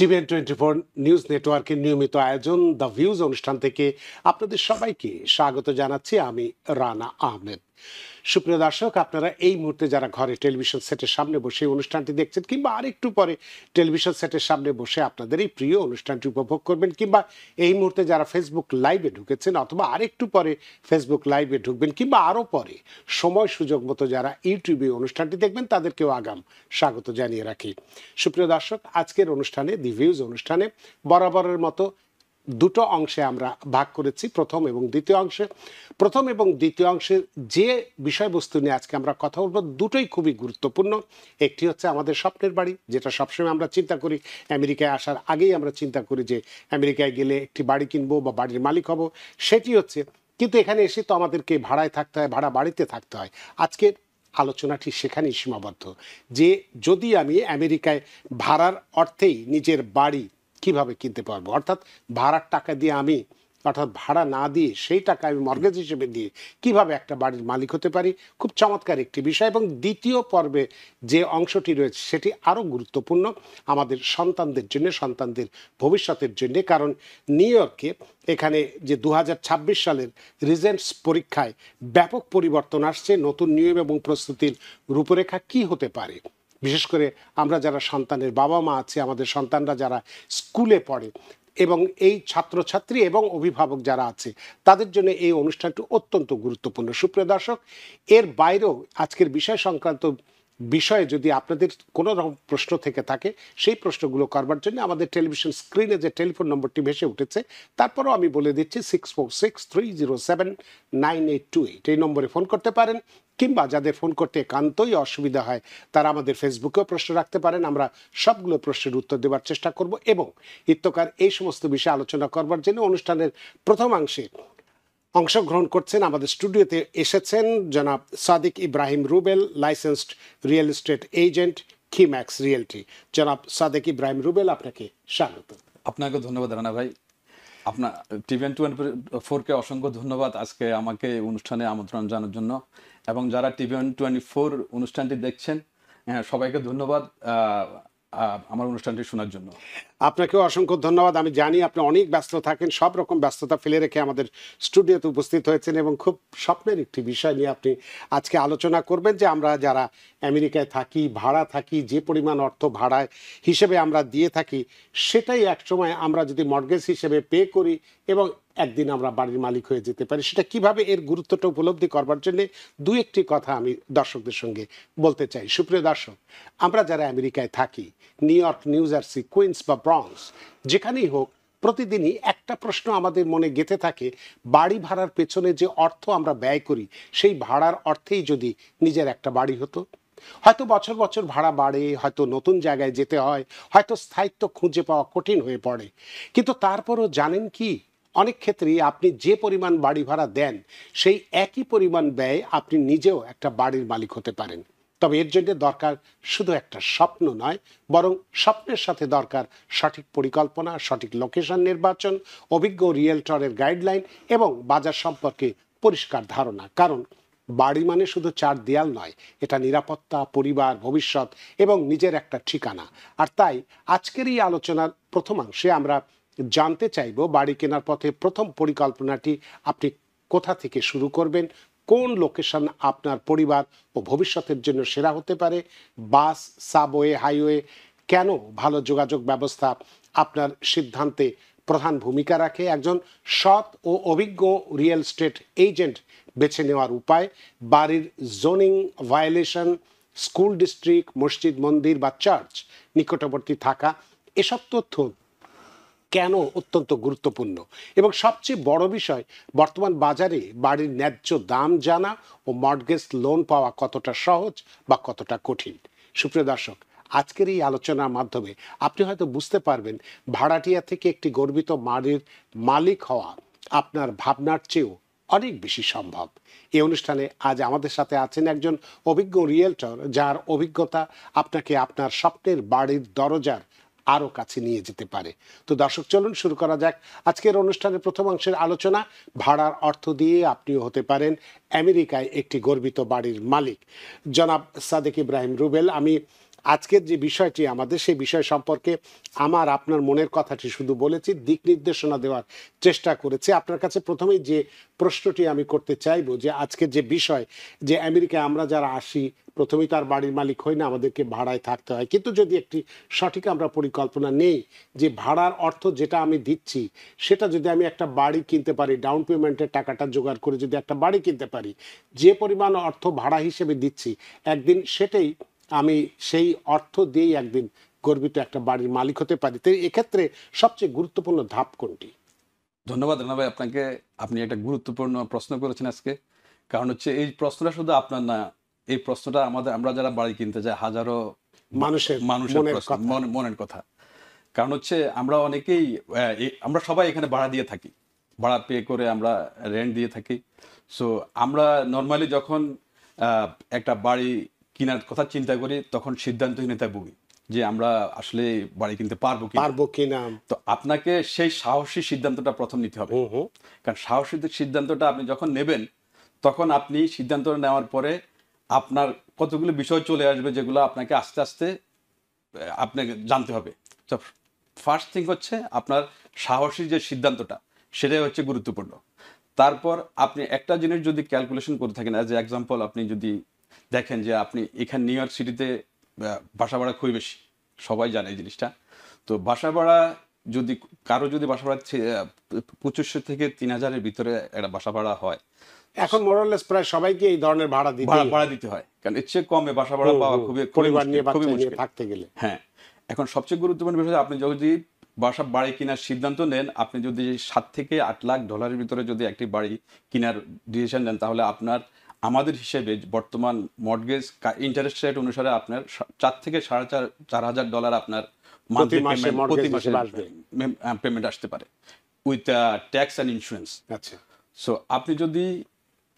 TVN 24 news নেটওয়ার্কের নিয়মিত আয়োজন দ্য ভিউজ অনুষ্ঠান থেকে আপনাদের সবাইকে স্বাগত জানাচ্ছি। আমি রানা আহমেদ। সুপ্রিয় দর্শক, আপনারা এই মুহূর্তে যারা ঘরে টেলিভিশন সেটের সামনে বসে অনুষ্ঠানটি দেখছেন কিংবা আরেকটু পরে টেলিভিশন সেটের সামনে বসে আপনাদের এই প্রিয় অনুষ্ঠানটি উপভোগ করবেন, কিংবা এই মুহূর্তে যারা ফেসবুক লাইভে ঢুকেছেন অথবা আরেকটু পরে ফেসবুক লাইভে ঢুকবেন, কিংবা আরও পরে সময় সুযোগ মতো যারা ইউটিউবে অনুষ্ঠানটি দেখবেন, তাদেরকেও আগাম স্বাগত জানিয়ে রাখি। সুপ্রিয় দর্শক, আজকের অনুষ্ঠানে দি ভিউজ অনুষ্ঠানে বরাবরের মতো দুটো অংশে আমরা ভাগ করেছি, প্রথম এবং দ্বিতীয় অংশে। প্রথম এবং দ্বিতীয় অংশে যে বিষয়বস্তু নিয়ে আজকে আমরা কথা বলবো দুটোই খুবই গুরুত্বপূর্ণ। একটি হচ্ছে আমাদের স্বপ্নের বাড়ি, যেটা সবসময় আমরা চিন্তা করি, আমেরিকায় আসার আগেই আমরা চিন্তা করি যে আমেরিকায় গেলে একটি বাড়ি কিনবো বা বাড়ির মালিক হব, সেটি হচ্ছে। কিন্তু এখানে এসে তো আমাদেরকে ভাড়ায় থাকতে হয়, ভাড়া বাড়িতে থাকতে হয়। আজকের আলোচনাটি সেখানেই সীমাবদ্ধ যে যদি আমি আমেরিকায় ভাড়ার অর্থেই নিজের বাড়ি কিভাবে কিনতে পারবো, অর্থাৎ ভাড়ার টাকা দিয়ে আমি, অর্থাৎ ভাড়া না দিয়ে সেই টাকা আমি মর্গেজ হিসেবে দিয়ে কিভাবে একটা বাড়ির মালিক হতে পারি। খুব চমৎকার একটি বিষয়। এবং দ্বিতীয় পর্বে যে অংশটি রয়েছে সেটি আরও গুরুত্বপূর্ণ আমাদের সন্তানদের জন্য, সন্তানদের ভবিষ্যতের জন্য। কারণ নিউ ইয়র্কে এখানে যে 2026 সালের রিজেন্টস পরীক্ষায় ব্যাপক পরিবর্তন আসছে। নতুন নিয়ম এবং প্রস্তুতির রূপরেখা কি হতে পারে, বিশেষ করে আমরা যারা সন্তানের বাবা মা আছে, আমাদের সন্তানরা যারা স্কুলে পড়ে এবং এই ছাত্রছাত্রী এবং অভিভাবক যারা আছে, তাদের জন্য এই অনুষ্ঠানটি অত্যন্ত গুরুত্বপূর্ণ। সুপ্রিয় দর্শক, এর বাইরেও আজকের বিষয় সংক্রান্ত বিষয়ে যদি আপনাদের কোনো রকম প্রশ্ন থেকে থাকে, সেই প্রশ্নগুলো করবার জন্য আমাদের টেলিভিশন স্ক্রিনে যে টেলিফোন নম্বরটি ভেসে উঠেছে, তারপরও আমি বলে দিচ্ছি 6463079828, এই নম্বরে ফোন করতে পারেন। কিংবা যাদের ফোন করতে একান্তই অসুবিধা হয়, তারা আমাদের ফেসবুকেও প্রশ্ন রাখতে পারেন। আমরা সবগুলো প্রশ্নের উত্তর দেওয়ার চেষ্টা করব। এবং ইত্যকার এই সমস্ত বিষয়ে আলোচনা করবার জন্য অনুষ্ঠানের প্রথমাংশে অংশগ্রহণ করছেন, আমাদের স্টুডিওতে এসেছেন জনাব Sadiq Ibrahim Rubel, licensed real estate agent, Kimax realty. জনাব সাদিক ইব্রাহিম রুবেল, আপনাকে স্বাগত। আপনাকে ধন্যবাদ রানা ভাই। আপনার টিভিএন 24-কে অসংখ্য ধন্যবাদ আজকে আমাকে অনুষ্ঠানে আমন্ত্রণ জানানোর জন্য, এবং যারা টিভিএন 24 অনুষ্ঠানটি দেখছেন সবাইকে ধন্যবাদ আমার অনুষ্ঠানটি শোনার জন্য। আপনাকেও অসংখ্য ধন্যবাদ। আমি জানি আপনি অনেক ব্যস্ত থাকেন, সব রকম ব্যস্ততা ফেলে রেখে আমাদের স্টুডিওতে উপস্থিত হয়েছেন এবং খুব স্বপ্নের একটি বিষয় নিয়ে আপনি আজকে আলোচনা করবেন, যে আমরা যারা আমেরিকায় থাকি, ভাড়া থাকি, যে পরিমাণ অর্থ ভাড়ায় হিসেবে আমরা দিয়ে থাকি, সেটাই একসময় আমরা যদি মর্গেজ হিসেবে পে করি এবং একদিন আমরা বাড়ির মালিক হয়ে যেতে পারি। সেটা কিভাবে, এর গুরুত্বটা উপলব্ধি করবার জন্য দু একটি কথা আমি দর্শকদের সঙ্গে বলতে চাই। সুপ্রিয় দর্শক, আমরা যারা আমেরিকায় থাকি, New York, New Jersey, Queens বা ব্রঙ্কস, যেখানেই হোক, প্রতিদিনই একটা প্রশ্ন আমাদের মনে গেঁথে থাকে, বাড়ি ভাড়ার পেছনে যে অর্থ আমরা ব্যয় করি, সেই ভাড়ার অর্থেই যদি নিজের একটা বাড়ি হতো। হয়তো বছর বছর ভাড়া বাড়ে, হয়তো নতুন জায়গায় যেতে হয়, হয়তো স্থায়িত্ব খুঁজে পাওয়া কঠিন হয়ে পড়ে, কিন্তু তারপরও জানেন কি, অনেক ক্ষেত্রেই আপনি যে পরিমাণ বাড়ি ভাড়া দেন, সেই একই পরিমাণ ব্যয় আপনি নিজেও একটা বাড়ির মালিক হতে পারেন। তবে এর জন্য দরকার শুধু একটা স্বপ্ন নয়, বরং স্বপ্নের সাথে দরকার সঠিক পরিকল্পনা, সঠিক লোকেশন নির্বাচন, অভিজ্ঞ রিয়েলটরের গাইডলাইন এবং বাজার সম্পর্কে পরিষ্কার ধারণা। কারণ বাড়ি মানে শুধু চার দেয়াল নয়, এটা নিরাপত্তা, পরিবার, ভবিষ্যৎ এবং নিজের একটা ঠিকানা। আর তাই আজকের এই আলোচনার প্রথমাংশে আমরা জানতে চাইব, বাড়ি কেনার পথে প্রথম পরিকল্পনাটি আপনি কোথা থেকে শুরু করবেন, কোন লোকেশন আপনার পরিবার ও ভবিষ্যতের জন্য সেরা হতে পারে, বাস, সাবওয়ে, হাইওয়ে, কেন ভালো যোগাযোগ ব্যবস্থা আপনার সিদ্ধান্তে প্রধান ভূমিকা রাখে, একজন সৎ ও অভিজ্ঞ রিয়েল এস্টেট এজেন্ট বেছে নেওয়ার উপায়, বাড়ির জোনিং ভায়োলেশন, স্কুল ডিস্ট্রিক্ট, মসজিদ, মন্দির বা চার্চ নিকটবর্তী থাকা, এসব তথ্য কেন অত্যন্ত গুরুত্বপূর্ণ। এবং সবচেয়ে বড় বিষয়, বর্তমান বাজারে বাড়ির ন্যায্য দাম জানা ও মর্টগেজ লোন পাওয়া কতটা সহজ বা কতটা কঠিন। সুপ্রিয় দর্শক, আজকের এই আলোচনার মাধ্যমে আপনি হয়তো বুঝতে পারবেন, ভাড়াটিয়া থেকে একটি গর্বিত বাড়ির মালিক হওয়া আপনার ভাবনার চেয়েও অনেক বেশি সম্ভব। এই অনুষ্ঠানে আজ আমাদের সাথে আছেন একজন অভিজ্ঞ রিয়েলটর, যার অভিজ্ঞতা আপনাকে আপনার স্বপ্নের বাড়ির দরজার আরও কাছে নিয়ে যেতে পারে। তো দর্শক, চলুন শুরু করা যাক আজকের অনুষ্ঠানের প্রথম অংশের আলোচনা। ভাড়ার অর্থ দিয়ে আপনিও হতে পারেন আমেরিকায় একটি গর্বিত বাড়ির মালিক। জনাব সাদিক ইব্রাহিম রুবেল, আমি আজকের যে বিষয়টি আমাদের, সেই বিষয় সম্পর্কে আমার আপনার মনের কথাটি শুধু বলেছি, দিক নির্দেশনা দেওয়ার চেষ্টা করেছি। আপনার কাছে প্রথমেই যে প্রশ্নটি আমি করতে চাইবো যে আজকের যে বিষয়, যে আমেরিকায় আমরা যারা আসি প্রথমেই তার বাড়ির মালিক হই না, আমাদেরকে ভাড়ায় থাকতে হয়। কিন্তু যদি একটি সঠিক আমরা পরিকল্পনা নেই যে ভাড়ার অর্থ যেটা আমি দিচ্ছি সেটা যদি আমি একটা বাড়ি কিনতে পারি, ডাউন পেমেন্টের টাকাটা জোগাড় করে যদি একটা বাড়ি কিনতে পারি, যে পরিমাণ অর্থ ভাড়া হিসেবে দিচ্ছি একদিন সেটাই আমি সেই অর্থ দিয়েই একদিন গর্বিত একটা বাড়ির মালিক হতে পারি। তো এক্ষেত্রে সবচেয়ে গুরুত্বপূর্ণ ধাপ কোনটি? ধন্যবাদ রানা ভাই আপনাকে। আপনি একটা গুরুত্বপূর্ণ প্রশ্ন করেছেন আজকে। কারণ হচ্ছে এই প্রশ্নটা শুধু আপনার না, এই প্রশ্নটা আমরা যারা বাড়ি কিনতে যাই হাজারো মানুষের মানুষের মনের প্রশ্ন, কথা। মনের কথা। কারণ হচ্ছে আমরা অনেকেই আমরা সবাই এখানে ভাড়া দিয়ে থাকি, ভাড়া পে করে আমরা রেন্ট দিয়ে থাকি। সো আমরা নর্মালি যখন একটা বাড়ি কেনার কথা চিন্তা করি তখন সিদ্ধান্তহীনতায় ভুগি যে আমরা আসলে বাড়ি কিনতে পারবো কি। পারবো কিনা। তো আপনাকে সেই সাহসী সিদ্ধান্তটা প্রথম নিতে হবে। হুম হুম। কারণ সাহসী সিদ্ধান্তটা আপনি যখন নেবেন তখন আপনি সিদ্ধান্ত নেওয়ার পরে আপনার কতগুলো বিষয় চলে আসবে যেগুলো আপনাকে আস্তে আস্তে আপনাকে জানতে হবে। তো ফার্স্ট থিং হচ্ছে আপনার সাহসী যে সিদ্ধান্তটা সেটাই হচ্ছে গুরুত্বপূর্ণ। তারপর আপনি একটা জিনিস যদি ক্যালকুলেশন করে থাকেন, অ্যাজ এ এক্সাম্পল আপনি যদি দেখেন যে আপনি এখানে নিউ ইয়র্ক সিটিতে বাসা ভাড়া খুবই বেশি, সবাই জানে এই জিনিসটা। তো বাসা ভাড়া যদি কারো যদি বাসা ভাড়া 2500 থেকে 3000-এর ভিতরে একটা বাসা ভাড়া হয়, এখন মোরালেস প্রায় সবাইকে এই ধরনের ভাড়া দিতে ভাড়া দিতে হয়। কারণ এর চেয়ে কমে বাসা ভাড়া পাওয়া খুবই পরিবার নিয়ে খুবই বাচ্চা নিয়ে মুশকিল। থাকতে গেলে। হ্যাঁ, এখন সবচেয়ে গুরুত্বপূর্ণ বিষয় আপনি যদি বাড়ি কেনার সিদ্ধান্ত নেন, আপনি যদি 7 থেকে 8 লাখ ডলারের ভিতরে যদি একটি বাড়ি কেনার ডিসিশন নেন, তাহলে আপনার আমাদের হিসেবে বর্তমান মর্টগেজ ইন্টারেস্ট রেট অনুসারে আপনার 4 থেকে $4,500 আপনার প্রতি মান্থলি মাসে পেমেন্ট, mortgage প্রতি মাসে হিসেবে আসবে। পেমেন্ট আসতে পারে উইথ ট্যাক্স অ্যান্ড ইন্স্যুরেন্স। আচ্ছা। সো আপনি যদি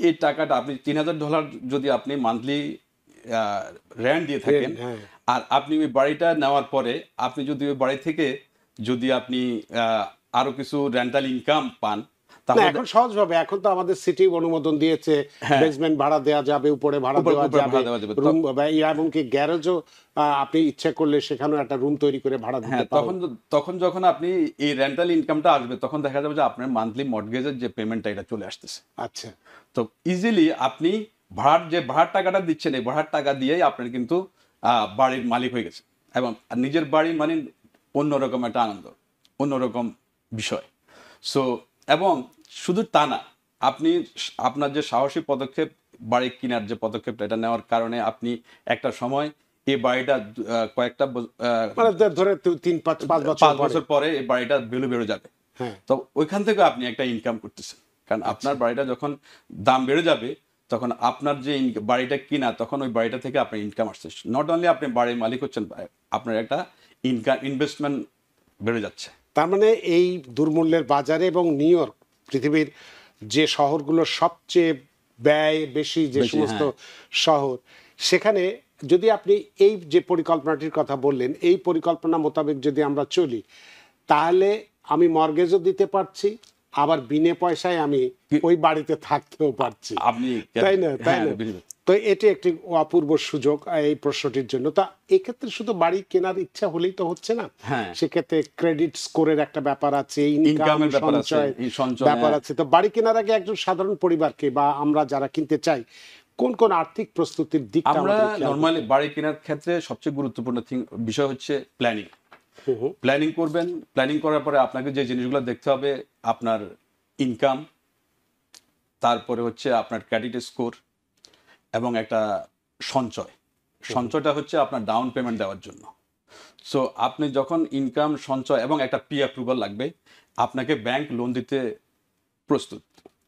এই টাকাটা আপনি $3,000 যদি আপনি মান্থলি রেন্ট দিয়ে থাকেন, হ্যাঁ। আর আপনি ওই বাড়িটা নেওয়ার পরে আপনি যদি ওই বাড়ি থেকে যদি আপনি আরো কিছু রেন্টাল ইনকাম পান না, তাহলে এখন সহজভাবে, এখন তো আমাদের সিটি অনুমোদন দিয়েছে, হ্যাঁ। বেসমেন্ট ভাড়া দেওয়া যাবে, উপরে ভাড়া উপরে দেওয়া ভাড়া দেওয়া যাবে, যাবে। রুম এমনকি গ্যারেজও আপনি ইচ্ছে করলে সেখানেও একটা রুম তৈরি করে ভাড়া দিতে হ্যাঁ, পারেন। তখন যখন আপনি এই রেন্টাল ইনকামটা আসবে তখন দেখা যাবে যে আপনার মান্থলি মর্টগেজের যে পেমেন্টটা এটা চলে আসতেছে। আচ্ছা। তো ইজিলি আপনি ভাড়ার টাকাটা দিচ্ছেন, এই ভাড়ার টাকা দিয়েই আপনার কিন্তু বাড়ির মালিক হয়ে গেছে, এবং নিজের বাড়ি মানে অন্যরকম একটা আনন্দ, অন্যরকম বিষয়। সো এবং শুধু তা না, আপনি আপনার যে সাহসী পদক্ষেপ বাড়ি কেনার যে পদক্ষেপটা এটা নেওয়ার কারণে আপনি একটা সময় এই বাড়িটা কয়েকটা মানে ধরে 3-5 বছর 5 পরে। বছর পরে এই বাড়িটা ভ্যালু বেড়ে যাবে। হ্যাঁ। তো ওইখান থেকে আপনি একটা ইনকাম করতেছেন, কারণ আপনার বাড়িটা যখন দাম বেড়ে যাবে তখন আপনার যে বাড়িটা কিনা তখন ওই বাড়িটা থেকে আপনার ইনকাম আসছে। নট অনলি আপনি বাড়ির মালিক হচ্ছেন, আপনার একটা ইনকাম ইনভেস্টমেন্ট বেড়ে যাচ্ছে। তার মানে এই দুর্মূল্যের বাজারে এবং নিউ ইয়র্ক পৃথিবীর যে শহরগুলোর সবচেয়ে ব্যয় বেশি যে বেশি, সমস্ত হ্যাঁ। শহর, সেখানে যদি আপনি এই যে পরিকল্পনাটির কথা বললেন, এই পরিকল্পনা মোতাবেক যদি আমরা চলি, তাহলে আমি মর্গেজও দিতে পারছি, আবার বিনে পয়সায় আমি ওই বাড়িতে থাকতেও পারছি। আপনি তাই না? তাই হ্যাঁ, না? তো এটি একটি অপূর্ব সুযোগ এই প্রশ্নটির জন্য। তা এক্ষেত্রে শুধু বাড়ি কেনার ইচ্ছা হলেই তো হচ্ছে না। হ্যাঁ। সেক্ষেত্রে ক্রেডিট স্কোরের একটা ব্যাপার আছে, ইনকাম ইনকামের ব্যাপার আছে, সঞ্চয় সঞ্চয়, ব্যাপার হ্যাঁ। আছে। তো বাড়ি কেনার আগে একজন সাধারণ পরিবারকে বা আমরা যারা কিনতে চাই, কোন কোন আর্থিক প্রস্তুতির দিকটা আমরা আমাদের খেয়াল করতে নর্মালি বাড়ি কেনার ক্ষেত্রে সবচেয়ে গুরুত্বপূর্ণ বিষয় হচ্ছে প্ল্যানিং। হবে? প্ল্যানিং করবেন, প্ল্যানিং করার পরে আপনাকে যে জিনিসগুলো দেখতে হবে, আপনার ইনকাম, তারপরে হচ্ছে আপনার ক্রেডিট স্কোর, এবং একটা সঞ্চয়। সঞ্চয়টা হচ্ছে আপনার ডাউন পেমেন্ট দেওয়ার জন্য। সো আপনি যখন ইনকাম, সঞ্চয় এবং একটা প্রি অ্যাপ্রুভাল লাগবে, আপনাকে ব্যাংক লোন দিতে প্রস্তুত।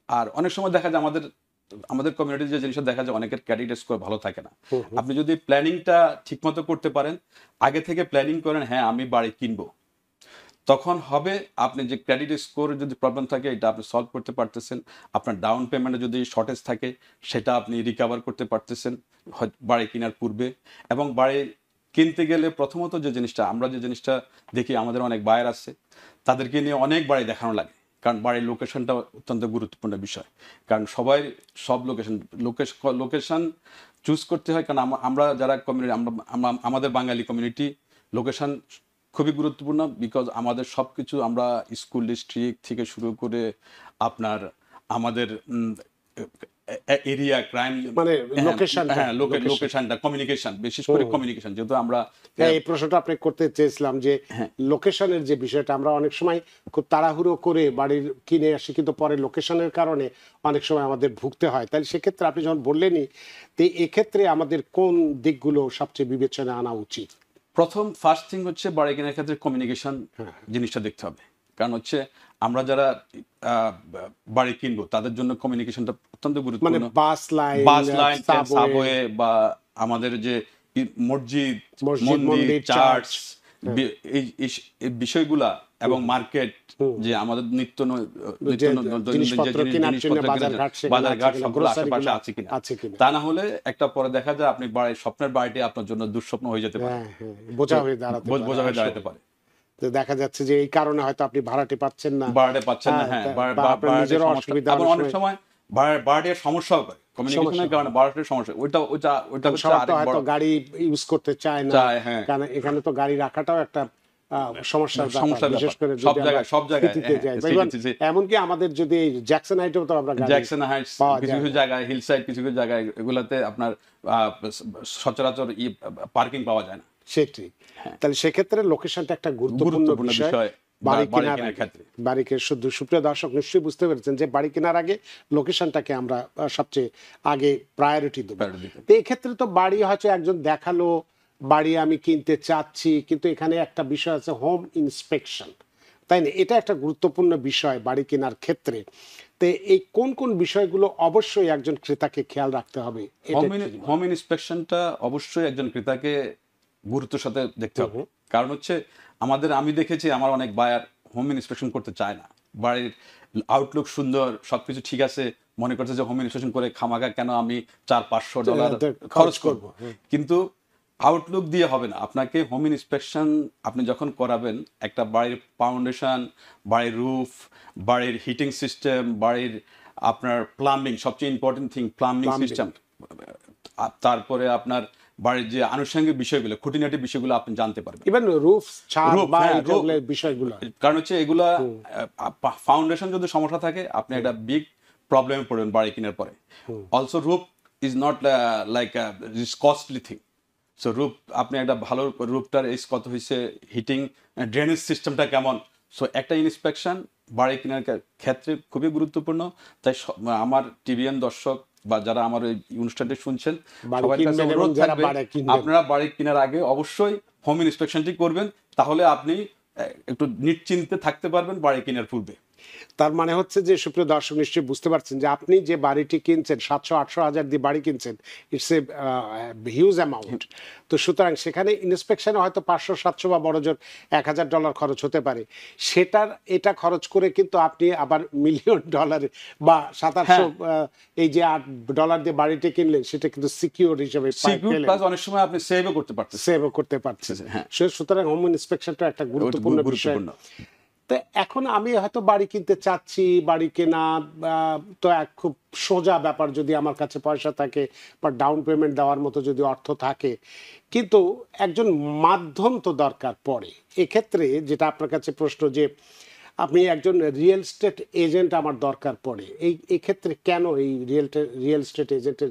আর অনেক সময় দেখা যায় আমাদের কমিউনিটির যে জিনিসটা দেখা যায় অনেকের ক্রেডিট স্কোর ভালো থাকে না। আপনি যদি প্ল্যানিংটা ঠিকমতো করতে পারেন, আগে থেকে প্ল্যানিং করেন, হ্যাঁ আমি বাড়ি কিনবো, তখন হবে আপনি যে ক্রেডিট স্কোর যদি প্রবলেম থাকে এটা আপনি সলভ করতে পারতেছেন, আপনার ডাউন পেমেন্টে যদি শর্টেজ থাকে সেটা আপনি রিকভার করতে পারতেছেন বাড়ি কেনার পূর্বে। এবং বাড়ি কিনতে গেলে প্রথমত যে জিনিসটা আমরা যে জিনিসটা দেখি, আমাদের অনেক বায়ার আছে, তাদেরকে নিয়ে অনেক বাড়ি দেখানো লাগে, কারণ বাড়ির লোকেশনটা অত্যন্ত গুরুত্বপূর্ণ বিষয়। কারণ সবাই সব লোকেশন চুজ করতে হয়, কারণ আমরা যারা কমিউনিটি আমাদের বাঙালি কমিউনিটি লোকেশন খুবই গুরুত্বপূর্ণ, বিকজ আমাদের সব কিছু আমরা স্কুল ডিস্ট্রিক্ট থেকে শুরু করে আপনার আমাদের এরিয়া ক্রাইম মানে লোকেশনটা হ্যাঁ লোকেশনটা কমিউনিকেশন, বিশেষ করে কমিউনিকেশন, যেহেতু আমরা হ্যাঁ, এই প্রশ্নটা আপনি করতে চেয়েছিলাম যে লোকেশনের যে বিষয়টা, আমরা অনেক সময় খুব তাড়াহুড়ো করে বাড়ির কিনে আসি, কিন্তু পরে লোকেশনের কারণে অনেক সময় আমাদের ভুগতে হয়। তাহলে সেক্ষেত্রে আপনি যখন বললেনই, তো এক্ষেত্রে আমাদের কোন দিকগুলো সবচেয়ে বিবেচনা আনা উচিত? প্রথম ফার্স্ট থিং হচ্ছে বাড়ি কেনার ক্ষেত্রে কমিউনিকেশন জিনিসটা দেখতে হবে। কারণ হচ্ছে আমরা যারা বাড়ি কিনবো তাদের জন্য কমিউনিকেশনটা অত্যন্ত মানে গুরুত্বপূর্ণ। বাস লাইন, সাবওয়ে বা আমাদের যে মসজিদ, মসজিদ, মন্দির, মন্দির, চার্চ, চার্চ, এই বিষয়গুলা এবং মার্কেট, যে আমাদের নিত্য জিনিসপত্র কেনার জন্য বাজারঘাট সবগুলো আশেপাশে আছে কিনা। তা না হলে একটা পরে দেখা যায় আপনি স্বপ্নের বাড়িটি আপনার জন্য দুঃস্বপ্ন হয়ে যেতে পারে, বোঝা হয়ে দাঁড়াতে পারে। তো দেখা যাচ্ছে যে এই কারণে হয়তো আপনি ভাড়াটে পাচ্ছেন না, হ্যাঁ, নিজের অসুবিধা, এবং অনেক সময় ভাড়াটির সমস্যাও করে কমিউনিকেশনের কারণে, ভাড়াটির সমস্যা ওইটা হচ্ছে হয়তো গাড়ি ইউজ করতে চায় না, কারণ এখানে তো গাড়ি রাখাটাও একটা সমস্যার ব্যাপার, বিশেষ করে সব জায়গায় এমনকি আমাদের যদি জ্যাকসন হাইটেও তো আমরা জ্যাকসন হাইটস কিছু জায়গায়, হিল সাইড কিছু জায়গায়, এগুলাতে আপনার সচরাচর পার্কিং পাওয়া যায় না। সেটাই। তাহলে সেক্ষেত্রে লোকেশনটা একটা গুরুত্বপূর্ণ বিষয় বাড়ি কেনার ক্ষেত্রে। বাড়িকে শুধু সুপ্রিয় দর্শক নিশ্চয়ই বুঝতে পেরেছেন যে বাড়ি কেনার আগে লোকেশনটাকে আমরা সবচেয়ে আগে প্রায়োরিটি দেব। তো এই ক্ষেত্রে তো বাড়ি হয়তো একজন দেখালো, বাড়ি আমি কিনতে চাচ্ছি, কিন্তু এখানে একটা বিষয় আছে হোম ইন্সপেকশন, তাই না? এটা একটা গুরুত্বপূর্ণ বিষয় বাড়ি কেনার ক্ষেত্রে। তো এই কোন কোন বিষয়গুলো অবশ্যই একজন ক্রেতাকে খেয়াল রাখতে হবে? হোম ইন্সপেকশনটা অবশ্যই একজন ক্রেতাকে গুরুত্বের সাথে দেখতে হবে। কারণ হচ্ছে আমি দেখেছি আমার অনেক বায়ার হোম ইন্সপেকশন করতে চায় না। বাড়ির আউটলুক সুন্দর, সবকিছু ঠিক আছে, মনে করছে যে হোম ইন্সপেকশন করে খামাখা কেন আমি $400-500 খরচ করব। কিন্তু আউটলুক দিয়ে হবে না। আপনাকে হোম ইন্সপেকশন আপনি যখন করাবেন, একটা বাড়ির ফাউন্ডেশন, বাড়ির রুফ, বাড়ির হিটিং সিস্টেম, বাড়ির আপনার প্লাম্বিং, সবচেয়ে ইম্পর্টেন্ট থিং প্লাম্বিং সিস্টেম, তারপরে আপনার বাড়ির যে আনুষঙ্গিক বিষয়গুলো, খুঁটিনাটি বিষয়গুলো আপনি জানতে পারবেন। ইভেন রুফ, ছাদ বা এই বিষয়গুলো, কারণ হচ্ছে এগুলা ফাউন্ডেশন যদি সমস্যা থাকে আপনি একটা বিগ প্রবলেমে পড়বেন বাড়ি কেনার পরে। Also roof is not like costly thing. So roof, আপনি একটা ভালো রুফটার এজ কত হয়েছে, হিটিং ড্রেনেজ সিস্টেমটা কেমন, সো একটা ইন্সপেকশন বাড়ি কেনার ক্ষেত্রে খুবই গুরুত্বপূর্ণ। তাই আমার টিভিএন দর্শক বা যারা আমার এই অনুষ্ঠানটি শুনছেন, সবার কাছে অনুরোধ থাকবে আপনারা বাড়ি কেনার আগে অবশ্যই হোম ইন্সপেকশনটি করবেন, তাহলে আপনি একটু নিশ্চিন্তে থাকতে পারবেন বাড়ি কেনার পূর্বে। তার মানে হচ্ছে যে সুপ্রিয় দর্শক নিশ্চয়ই বুঝতে পারছেন যে আপনি যে বাড়িটি কিনছেন 700-800 হাজার দিয়ে বাড়ি কিনছেন, ইটস এ হিউজ অ্যামাউন্ট। তো সুতরাং সেখানে ইন্সপেকশনে হয়তো 500-700 বা বড় জোর $1000 খরচ হতে পারে। এটা খরচ করে কিন্তু আপনি আবার $1,000,000 বা $700 এই যে $8 দিয়ে বাড়িটি কিনলেন, সেটা কিন্তু সিকিউর হিসেবে প্লাস অনেক সময় আপনি সেভও করতে পারছেন। সুতরাং হোম ইন্সপেকশনটা একটা গুরুত্বপূর্ণ বিষয়। তো এখন আমি হয়তো বাড়ি কিনতে চাচ্ছি, বাড়ি কেনা তো এক খুব সোজা ব্যাপার, যদি আমার কাছে পয়সা থাকে বা ডাউন পেমেন্ট দেওয়ার মতো যদি অর্থ থাকে, কিন্তু একজন মাধ্যম তো দরকার পড়ে। এক্ষেত্রে যেটা আপনার কাছে প্রশ্ন, যে আপনি একজন রিয়েল এস্টেট এজেন্ট আমার দরকার পড়ে, এই ক্ষেত্রে কেন এই রিয়েল এস্টেট এজেন্টের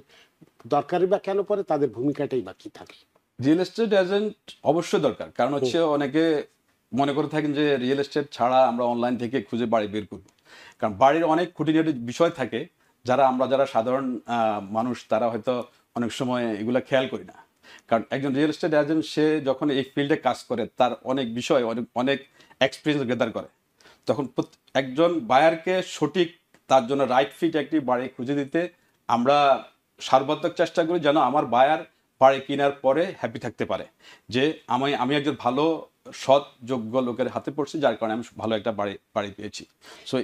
দরকারই বা কেন পড়ে, তাদের ভূমিকাটাই বা কি থাকে? রিয়েল এস্টেট এজেন্ট অবশ্যই দরকার, কারণ হচ্ছে অনেকে মনে করে থাকেন যে রিয়েল এস্টেট ছাড়া আমরা অনলাইন থেকে খুঁজে বাড়ি বের করব। কারণ বাড়ির অনেক খুঁটিনাটি বিষয় থাকে যারা সাধারণ মানুষ তারা হয়তো অনেক সময় এগুলো খেয়াল করি না। কারণ একজন রিয়েল এস্টেট এজেন্ট সে যখন এই ফিল্ডে কাজ করে, তার অনেক বিষয় অনেক এক্সপিরিয়েন্স গেদার করে, তখন একজন বায়ারকে সঠিক তার জন্য রাইট ফিট একটি বাড়ি খুঁজে দিতে আমরা সর্বাত্মক চেষ্টা করি, যেন আমার বায়ার বাড়ি কেনার পরে হ্যাপি থাকতে পারে যে আমি একজন ভালো সৎ যোগ্য লোকের হাতে পড়ছি, যার কারণে আমি ভালো একটা বাড়ি পেয়েছি। সো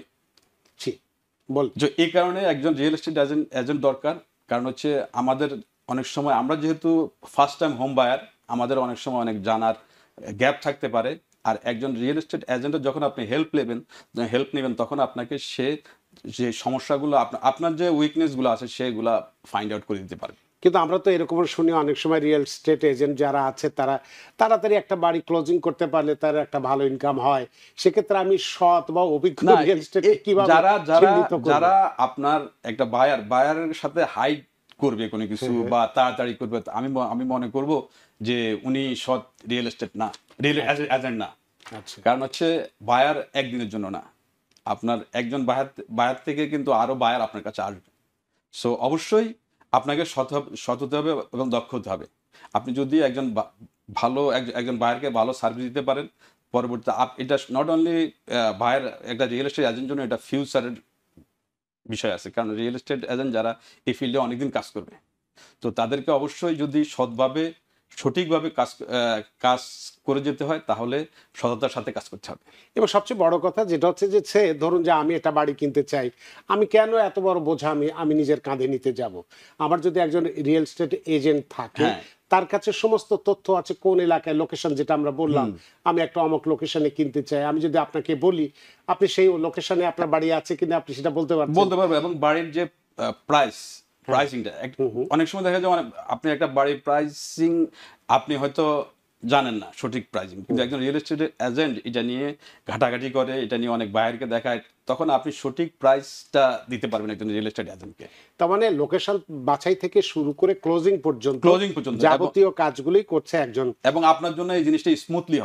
এই কারণে একজন রিয়েল এস্টেট এজেন্ট দরকার। কারণ হচ্ছে আমাদের অনেক সময় আমরা যেহেতু ফার্স্ট টাইম হোম বায়ার, আমাদের অনেক সময় অনেক জানার গ্যাপ থাকতে পারে, আর একজন রিয়েল এস্টেট এজেন্টের যখন আপনি হেল্প নেবেন তখন আপনাকে সে যে সমস্যাগুলো আপনার যে উইকনেসগুলো আছে সেগুলা ফাইন্ড আউট করে দিতে পারবে। কিন্তু আমরা তো এরকম শুনি অনেক সময় রিয়েল এস্টেট এজেন্ট যারা আছে তারা তাড়াতাড়ি একটা বাড়ি ক্লোজিং করতে পারলে তার একটা ভালো ইনকাম হয়, সেক্ষেত্রে আমি সৎ বা অভিজ্ঞ না, রিয়েল এস্টেট কিভাবে যারা যারা চিহ্নিত করব? যারা আপনার একটা বায়ারের সাথে হাইড করবে কোনো কিছু বা তাড়াতাড়ি করবে, আমি মনে করব যে উনি সৎ রিয়েল এস্টেট না, রিয়েল এজেন্ট না। আচ্ছা, কারণ হচ্ছে বায়ার একদিনের জন্য না, আপনার একজন বায়ার থেকে কিন্তু আরো বায়ার আপনার কাছে আসবে। সো অবশ্যই আপনাকে সৎ হতে হবে এবং দক্ষ হতে হবে। আপনি যদি একজন বায়ারকে ভালো সার্ভিস দিতে পারেন, পরবর্তীতে এটা নট অনলি বায়ার, একটা রিয়েল এস্টেট এজেন্ট জন্য এটা ফিউচারের বিষয় আছে। কারণ রিয়েল এস্টেট এজেন্ট যারা এই ফিল্ডে অনেকদিন কাজ করবে, তো তাদেরকে অবশ্যই যদি সৎভাবে সঠিকভাবে কাজ করে যেতে হয় তাহলে সততার সাথে কাজ করতে হবে। এবং সবচেয়ে বড় কথা যেটা হচ্ছে যে সে ধরুন যে আমি একটা বাড়ি কিনতে চাই, আমি কেন এত বড় বোঝা আমি নিজের কাঁধে নিতে যাব? আমার যদি একজন রিয়েল এস্টেট এজেন্ট থাকে, হ্যাঁ। তার কাছে সমস্ত তথ্য আছে, কোন এলাকায় লোকেশন, যেটা আমরা বললাম আমি একটা অমুক লোকেশনে কিনতে চাই, আমি যদি আপনাকে বলি আপনি সেই লোকেশনে আপনার বাড়ি আছে কিনা আপনি সেটা বলতে পারবো। এবং বাড়ির যে প্রাইসিংটা অনেক সময় দেখা যায় আপনি একটা বাড়ির প্রাইসিং আপনি হয়তো জানেন না সঠিক প্রাইসিং, কিন্তু একজন রিয়েল এস্টেট এজেন্ট এটা নিয়ে ঘাটাঘাটি করে, এটা নিয়ে অনেক বায়ারকে দেখায়, তখন আপনি সঠিক প্রাইসটা দিতে পারবেন একজন রিয়েল এস্টেট এজেন্টকে। তার মানে লোকেশন বাছাই থেকে শুরু করে ক্লোজিং পর্যন্ত যাবতীয় কাজগুলোই করছে একজন, এবং আপনার জন্য এই জিনিসটা স্মুথলি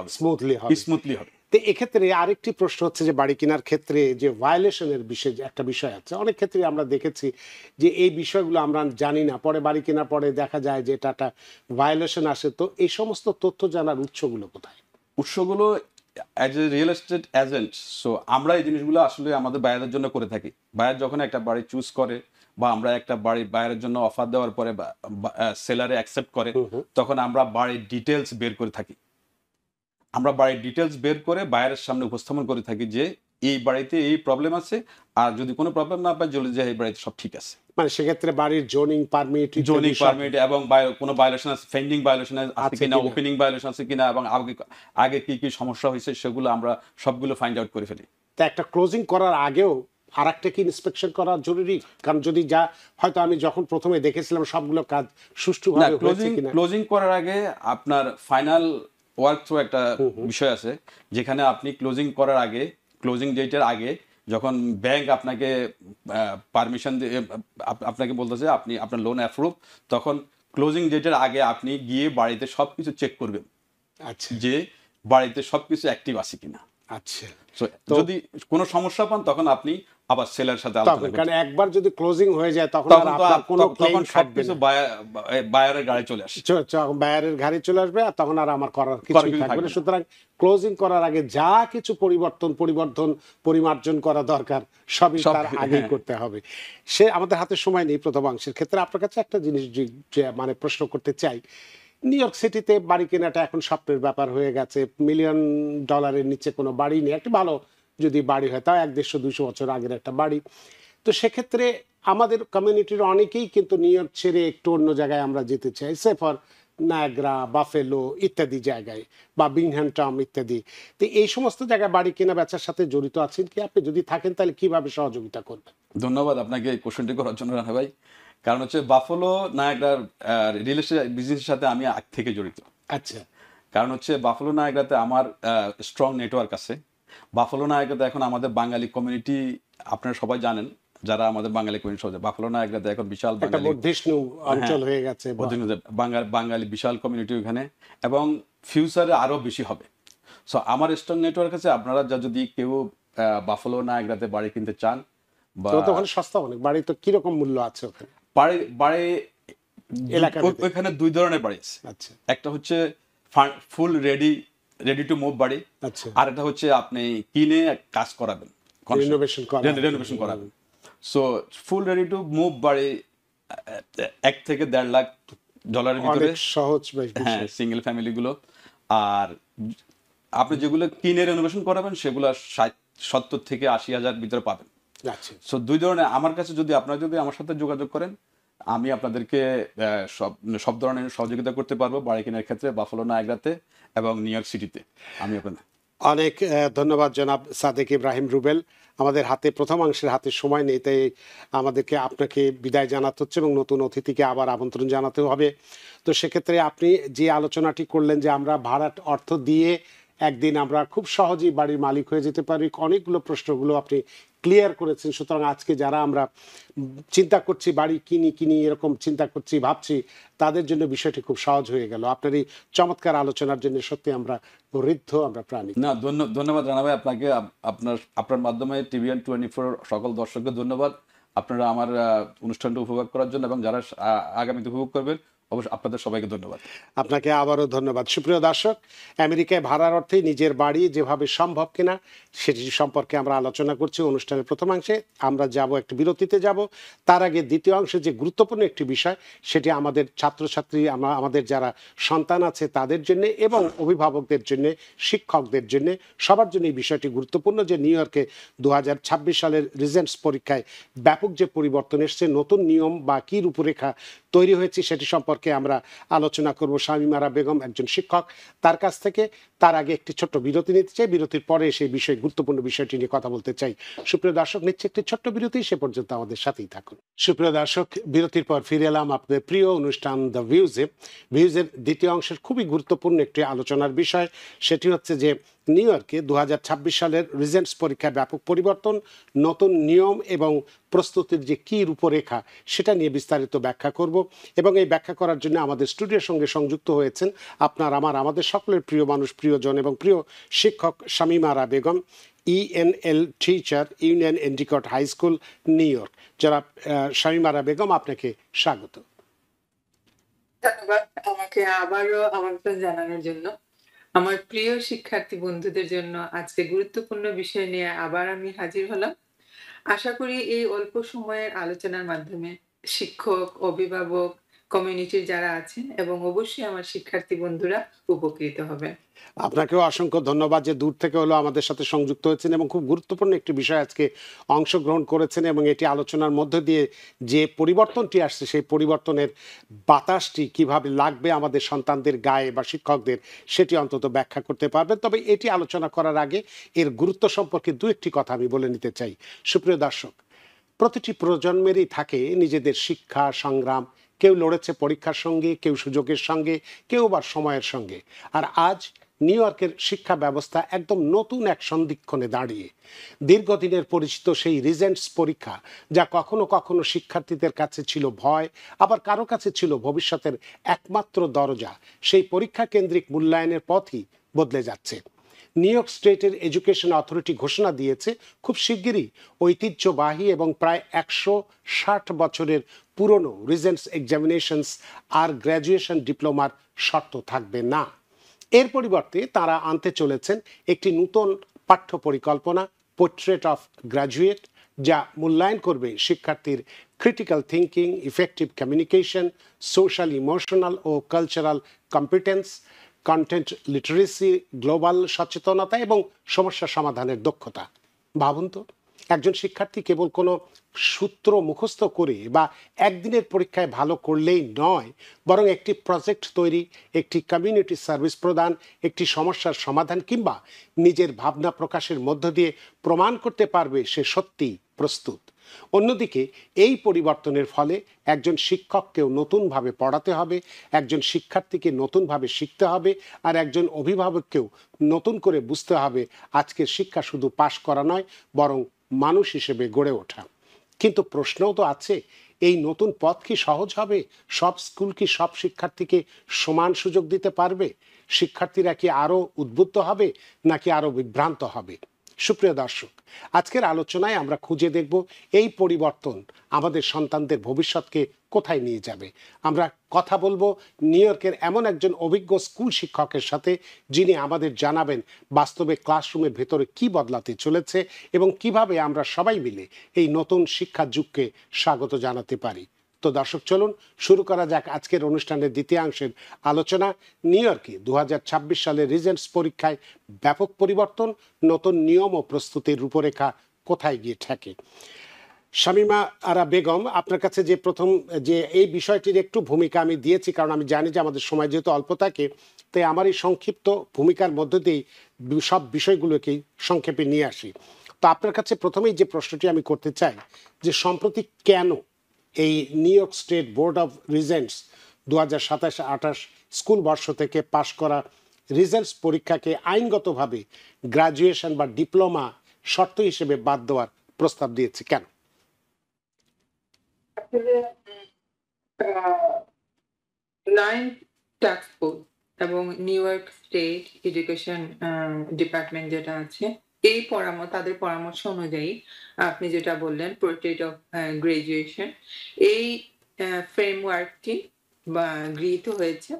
হবে। তো এক্ষেত্রে আরেকটি প্রশ্ন হচ্ছে যে বাড়ি কেনার ক্ষেত্রে যে ভায়োলেশনের বিষয়, যে একটা বিষয় আছে, অনেক ক্ষেত্রে আমরা দেখেছি যে এই বিষয়গুলো আমরা জানি না, পরে বাড়ি কেনার পরে দেখা যায় যে এটা একটা ভায়োলেশন আসে। তো এই সমস্ত তথ্য জানার উৎসগুলো কোথায়? উৎসগুলো as a real estate agent, so আমরা এই জিনিসগুলো আসলে আমাদের বায়ারের জন্য করে থাকি। বায়ার যখন একটা বাড়ি চুজ করে বা আমরা একটা বাড়ি বায়ারের জন্য অফার দেওয়ার পরে সেলারে অ্যাকসেপ্ট করে, তখন আমরা বাড়ির ডিটেলস বের করে থাকি। আমরা বাড়ির ডিটেলস বের করে বায়ারের সামনে উপস্থাপন করে থাকি যে এই বাড়িতে এই প্রবলেম আছে, আর যদি কোনো প্রবলেম না পাই চলে যায় এই বাড়িতে সব ঠিক আছে। মানে সেক্ষেত্রে বাড়ির জোনিং পারমিট এবং কোনো ভায়োলেশন আছে, ফেন্ডিং ভায়োলেশন আছে কিনা, ওপেনিং ভায়োলেশন আছে কিনা, এবং আগে কি কি সমস্যা হয়েছে সেগুলো আমরা সবগুলো ফাইন্ড আউট করে ফেলি। তা একটা ক্লোজিং করার আগেও আর একটা কি ইন্সপেকশন করা জরুরি? কারণ যদি যা হয়তো আমি যখন প্রথমে দেখেছিলাম সবগুলো কাজ সুষ্ঠুভাবে হয়েছে কিনা। ক্লোজিং করার আগে আপনার ফাইনাল ওয়ার্ক থ্রু একটা বিষয় আছে, যেখানে আপনি ক্লোজিং করার আগে, ক্লোজিং ডেটের আগে, যখন ব্যাংক আপনাকে পারমিশন আপনাকে বলতেছে আপনি আপনার লোন অ্যাপ্রুভ, তখন ক্লোজিং ডেটের আগে আপনি গিয়ে বাড়িতে সবকিছু চেক করবেন। আচ্ছা, যে বাড়িতে সবকিছু অ্যাক্টিভ আছে কিনা। আচ্ছা, যদি কোনো সমস্যা পান তখন আপনি আবার সেলার সাথে আলোচনা করবেন। কারণ একবার যদি ক্লোজিং হয়ে যায় তখন আর আপনার কোনো ক্লেম থাকবে না, বায়ারের গাড়ি চলে আসে, বায়ারের গাড়ি চলে আসবে, আর তখন আর আমার করার কিছুই থাকবে না। সুতরাং ক্লোজিং করার আগে যা কিছু পরিমার্জন করা দরকার সবই তার আগেই করতে হবে। সে আমাদের হাতে সময় নেই প্রথমাংশের ক্ষেত্রে। আপনার কাছে একটা জিনিস মানে প্রশ্ন করতে চাই, নিউ ইয়র্ক সিটিতে বাড়ি কেনাটা এখন স্বপ্নের ব্যাপার হয়ে গেছে। $1 মিলিয়ন নিচে কোনো বাড়ি নেই, একটা ভালো যদি বাড়ি হয় তাও 100-200 বছর আগের একটা বাড়ি। তো সেক্ষেত্রে আমাদের কমিউনিটির অনেকেই কিন্তু নিউ ইয়র্ক ছেড়ে একটু অন্য জায়গায় আমরা যেতে চাই, সে ফর নায়াগ্রা, বাফেলো ইত্যাদি জায়গায়, বা বিংহ্যামটন ইত্যাদি। তো এই সমস্ত জায়গায় বাড়ি কেনা বেচার সাথে জড়িত আছেন কি আপনি? যদি থাকেন তাহলে কিভাবে সহযোগিতা করবেন? ধন্যবাদ আপনাকে এই কোশ্চেনটি করার জন্য রানা ভাই। কারণ হচ্ছে বাফেলো নায়াগ্রার রিয়েল এস্টেট বিজনেসের সাথে আমি আগ থেকে জড়িত। আচ্ছা, কারণ হচ্ছে বাফেলো নায়াগ্রাতে আমার স্ট্রং নেটওয়ার্ক আছে। বাফেলো নায়াগ্রাতে এখন আমাদের বাঙালি কমিউনিটি, আপনারা সবাই জানেন যারা আমাদের বাঙালি কমিউনিটি, বাফেলো নায়াগ্রাতে এখন বিশাল অঞ্চল হয়ে গেছে, বাঙালি বিশাল কমিউনিটি ওখানে, এবং ফিউচারে আরো বেশি হবে। সো আমার স্ট্রং নেটওয়ার্ক আছে। আপনারা যদি কেউ বাফেলো নায়াগ্রাতে বাড়ি কিনতে চান, বা ওখানে সস্তা অনেক বাড়ি, তো কিরকম মূল্য আছে ওখানে? বাড়ি ওইখানে দুই ধরনের বাড়ি আছে। আচ্ছা, একটা হচ্ছে ফুল রেডি টু মুভ বাড়ি, আচ্ছা, আর একটা হচ্ছে আপনি কিনে কাজ করাবেন, রেনোভেশন করাবেন। So full ready to move বাড়ি $1 থেকে $1.5 লাখ ভিতরে, সহজ, হ্যাঁ, সিঙ্গেল ফ্যামিলি গুলো। আর আপনি যেগুলো কিনে রেনোভেশন করাবেন সেগুলো 70 থেকে 80 হাজার ভিতরে পাবেন। সো দুই ধরনের আমার কাছে, আপনারা যদি আমার সাথে যোগাযোগ করেন আমি আপনাদেরকে সব ধরনের সহযোগিতা করতে পারবো বাড়ি কেনার ক্ষেত্রে, বাফেলো নায়াগ্রাতে এবং নিউ ইয়র্ক সিটিতে। আমি আপনাদের অনেক ধন্যবাদ জনাব সাদেক ইব্রাহিম রুবেল। আমাদের হাতে প্রথমাংশের হাতে সময় নেই, তাই আমাদেরকে আপনাকে বিদায় জানাতে হচ্ছে এবং নতুন অতিথিকে আবার আমন্ত্রণ জানাতে হবে। তো সেক্ষেত্রে আপনি যে আলোচনাটি করলেন যে আমরা ভাড়া অর্থ দিয়ে একদিন আমরা খুব সহজেই বাড়ির মালিক হয়ে যেতে পারি, অনেকগুলো প্রশ্নগুলো আপনি ক্লিয়ার করেছেন। সুতরাং আজকে যারা আমরা চিন্তা করছি বাড়ি কিনি কিনি এরকম চিন্তা করছি ভাবছি, তাদের জন্য বিষয়টি খুব সহজ হয়ে গেল। আপনার এই চমৎকার আলোচনার জন্য সত্যি আমরা ঋদ্ধ, আমরা প্রাণী। না, ধন্যবাদ রানা ভাই আপনাকে। আপনার মাধ্যমে TVN24 সকল দর্শককে ধন্যবাদ। আপনারা আমার অনুষ্ঠানটা উপভোগ করার জন্য, এবং যারা আগামীতে উপভোগ করবেন, অবশ্যই আপনাদের সবাইকে ধন্যবাদ। আপনাকে আবারও ধন্যবাদ। সুপ্রিয় দর্শক, আমেরিকায় ভাড়ার অর্থে নিজের বাড়ি যেভাবে সম্ভব কিনা সেটি সম্পর্কে আমরা আলোচনা করছি অনুষ্ঠানের প্রথমাংশে। আমরা যাব একটি বিরতিতে যাব, তার আগে দ্বিতীয় অংশে যে গুরুত্বপূর্ণ একটি বিষয় সেটি আমাদের ছাত্রছাত্রী, আমাদের যারা সন্তান আছে তাদের জন্য এবং অভিভাবকদের জন্য, শিক্ষকদের জন্য, সবার জন্য এই বিষয়টি গুরুত্বপূর্ণ যে নিউ ইয়র্কে 2026 সালের রিজেন্টস পরীক্ষায় ব্যাপক যে পরিবর্তন এসছে, নতুন নিয়ম বা কী রূপরেখা তৈরি হয়েছে সেটি সম্পর্কে আমরা আলোচনা করব শামীমা আরা বেগম, একজন শিক্ষক, তার কাছ থেকে। তার আগে একটি ছোট্ট বিরতি নিতে চাই, বিরতির পরে সেই বিষয় গুরুত্বপূর্ণ বিষয়টি নিয়ে কথা বলতে চাই। সুপ্রিয় দর্শক, নিচ্ছে একটি ছোট্ট বিরতি, সে পর্যন্ত আমাদের সাথেই থাকুন। সুপ্রিয় দর্শক, বিরতির পর ফিরে এলাম আপনাদের প্রিয় অনুষ্ঠান দ্য ভিউজে। ভিউজের দ্বিতীয় অংশের খুবই গুরুত্বপূর্ণ একটি আলোচনার বিষয়, সেটি হচ্ছে যে নিউ ইয়র্কে 2026 সালের রিজেন্টস পরীক্ষায় ব্যাপক পরিবর্তন, নতুন নিয়ম এবং প্রস্তুতির যে কী রূপরেখা সেটা নিয়ে বিস্তারিত ব্যাখ্যা করব। এবং এই ব্যাখ্যা করার জন্য আমাদের স্টুডিওর সঙ্গে সংযুক্ত হয়েছেন আমাদের সকলের প্রিয় মানুষ, প্রিয়জন এবং প্রিয় শিক্ষক Shamima Ara Begum, ENL teacher, Union Endicott High School, New York. যারা শামীমা আরা বেগম, আপনাকে স্বাগত। ধন্যবাদ আমাকে আবারও আমন্ত্রণ জানানোর জন্য। আমার প্রিয় শিক্ষার্থী বন্ধুদের জন্য আজকে গুরুত্বপূর্ণ বিষয় নিয়ে আবার আমি হাজির হলাম। আশা করি এই অল্প সময়ের আলোচনার মাধ্যমে শিক্ষক, অভিভাবক, কমিউনিটির যারা আছেন এবং অবশ্যই আমার শিক্ষার্থী বন্ধুরা উপকৃত হবেন। আপনাকেও অসংখ্য ধন্যবাদ যে দূর থেকে হলো আমাদের সাথে সংযুক্ত হয়েছেন এবং খুব গুরুত্বপূর্ণ একটি বিষয় আজকে অংশগ্রহণ করেছেন, এবং এটি আলোচনার মধ্য দিয়ে যে পরিবর্তনটি আসছে সেই পরিবর্তনের বাতাসটি কিভাবে লাগবে আমাদের সন্তানদের গায়ে বা শিক্ষকদের, সেটি অন্তত ব্যাখ্যা করতে পারবেন। তবে এটি আলোচনা করার আগে এর গুরুত্ব সম্পর্কে দু একটি কথা আমি বলে নিতে চাই। সুপ্রিয় দর্শক, প্রতিটি প্রজন্মেরই থাকে নিজেদের শিক্ষা সংগ্রাম। কেউ লড়েছে পরীক্ষার সঙ্গে, কেউ সুযোগের সঙ্গে, কেউ আবার সময়ের সঙ্গে। আর আজ নিউ ইয়র্কের শিক্ষা ব্যবস্থা একদম নতুন এক সন্ধিক্ষণে দাঁড়িয়ে। দীর্ঘদিনের পরিচিত সেই রিজেন্টস পরীক্ষা, যা কখনো কখনো শিক্ষার্থীদের কাছে ছিল ভয়, আবার কারো কাছে ছিল ভবিষ্যতের একমাত্র দরজা, সেই পরীক্ষা কেন্দ্রিক মূল্যায়নের পথই বদলে যাচ্ছে। নিউ ইয়র্ক স্টেটের এডুকেশন অথরিটি ঘোষণা দিয়েছে খুব শিগগিরই ঐতিহ্যবাহী এবং প্রায় 160 বছরের পুরনো রিজেন্টস এক্সামিনেশনস আর গ্র্যাজুয়েশন ডিপ্লোমার শর্ত থাকবে না। এর পরিবর্তে তারা আনতে চলেছেন একটি নতুন পাঠ্য পরিকল্পনা, পোর্ট্রেট অফ গ্র্যাজুয়েট, যা মূল্যায়ন করবে শিক্ষার্থীর critical thinking, effective communication, social, emotional ও cultural competence, content literacy, global সচেতনতা এবং সমস্যা সমাধানের দক্ষতা। ভাবুন তো, একজন শিক্ষার্থী কেবল কোনো সূত্র মুখস্থ করে বা একদিনের পরীক্ষায় ভালো করলেই নয়, বরং একটি প্রজেক্ট তৈরি, একটি কমিউনিটি সার্ভিস প্রদান, একটি সমস্যার সমাধান কিংবা নিজের ভাবনা প্রকাশের মধ্য দিয়ে প্রমাণ করতে পারবে সে সত্যিই প্রস্তুত। অন্যদিকে এই পরিবর্তনের ফলে একজন শিক্ষককেও নতুনভাবে পড়াতে হবে, একজন শিক্ষার্থীকে নতুনভাবে শিখতে হবে, আর একজন অভিভাবককেও নতুন করে বুঝতে হবে আজকের শিক্ষা শুধু পাশ করা নয়, বরং মানুষ হিসেবে গড়ে ওঠা। কিন্তু প্রশ্নও তো আছে, এই নতুন পথ কি সহজ হবে? সব স্কুল কি সব শিক্ষার্থীকে সমান সুযোগ দিতে পারবে? শিক্ষার্থীরা কি আরও উদ্বুদ্ধ হবে নাকি আরও বিভ্রান্ত হবে? সুপ্রিয় দর্শক, আজকের আলোচনায় আমরা খুঁজে দেখব এই পরিবর্তন আমাদের সন্তানদের ভবিষ্যৎকে কোথায় নিয়ে যাবে। আমরা কথা বলবো নিউ ইয়র্কের এমন একজন অভিজ্ঞ স্কুল শিক্ষকের সাথে, যিনি আমাদের জানাবেন বাস্তবে ক্লাসরুমের ভেতরে কি বদলাতে চলেছে এবং কিভাবে আমরা সবাই মিলে এই নতুন শিক্ষা যুগকে স্বাগত জানাতে পারি। তো দর্শক, চলুন শুরু করা যাক আজকের অনুষ্ঠানের দ্বিতীয়াংশের আলোচনা। নিউ ইয়র্কে 2026 সালের রিজেন্টস পরীক্ষায় ব্যাপক পরিবর্তন, নতুন নিয়ম ও প্রস্তুতির রূপরেখা কোথায় গিয়ে ঠেকে। শামীমা আরা বেগম, আপনার কাছে যে প্রথম যে এই বিষয়টির একটু ভূমিকা আমি দিয়েছি, কারণ আমি জানি যে আমাদের সময় যেহেতু অল্প থাকে, তাই আমার এই সংক্ষিপ্ত ভূমিকার মধ্য দিয়েই সব বিষয়গুলোকেই সংক্ষেপে নিয়ে আসি। তো আপনার কাছে প্রথমেই যে প্রশ্নটি আমি করতে চাই যে সম্প্রতি কেন এই new York state board of Regents 2027-28 school বর্ষ থেকে পাশ করা রিজাল্টস পরীক্ষাকে আইনগতভাবে গ্রাজুয়েশন বা ডিপ্লোমা শর্ত হিসেবে বাদ দেওয়ার প্রস্তাব দিয়েছে কেন? আসলে নাইন টাস্ক ফোর্স এবং new York state education department যেটা আছে, এই তাদের পরামর্শ অনুযায়ী আপনি যেটা বললেন পোর্ট্রেট অফ গ্রাজুয়েশন, এই ফ্রেমওয়ার্কটি বা গৃহীত হয়েছে।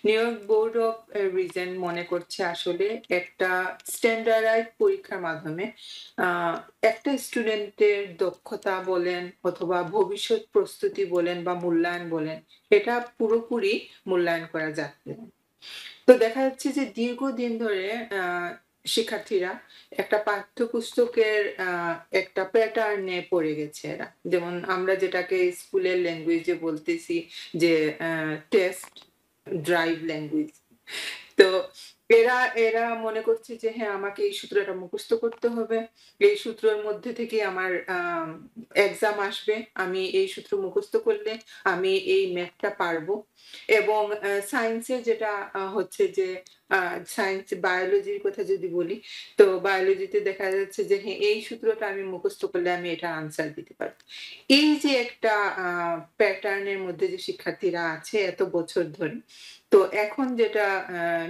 New York board of Regent মনে করছে আসলে একটা স্ট্যান্ডার্ডাইজ পরীক্ষার মাধ্যমে একটা স্টুডেন্টের দক্ষতা বলেন অথবা ভবিষ্যৎ প্রস্তুতি বলেন বা মূল্যায়ন বলেন, এটা পুরোপুরি মূল্যায়ন করা যাচ্ছে না। তো দেখা যাচ্ছে যে দীর্ঘদিন ধরে শিক্ষার্থীরা একটা পাঠ্যপুস্তকের একটা প্যাটার্নে পড়ে গেছে এরা। যেমন আমরা যেটাকে স্কুলের ল্যাঙ্গুয়েজে বলতেছি যে টেস্ট ড্রাইভ ল্যাঙ্গুয়েজ। তো এরা এরা মনে করছে যে হ্যাঁ, আমাকে এই সূত্রটা মুখস্থ করতে হবে। এই সূত্রের মধ্যে থেকে আমার এক্সাম আসবে। আমি এই সূত্র মুখস্থ করলে আমি এই ম্যাথটা পারবো। এবং সায়েন্সে যেটা হচ্ছে যে সায়েন্স বায়োলজির কথা যদি বলি, তো বায়োলজিতে দেখা যাচ্ছে যে হ্যাঁ, এই সূত্রটা আমি মুখস্থ করলে আমি এটার আনসার দিতে পারবো। এই যে একটা প্যাটার্নের মধ্যে যে শিক্ষার্থীরা আছে এত বছর ধরে, তো এখন যেটা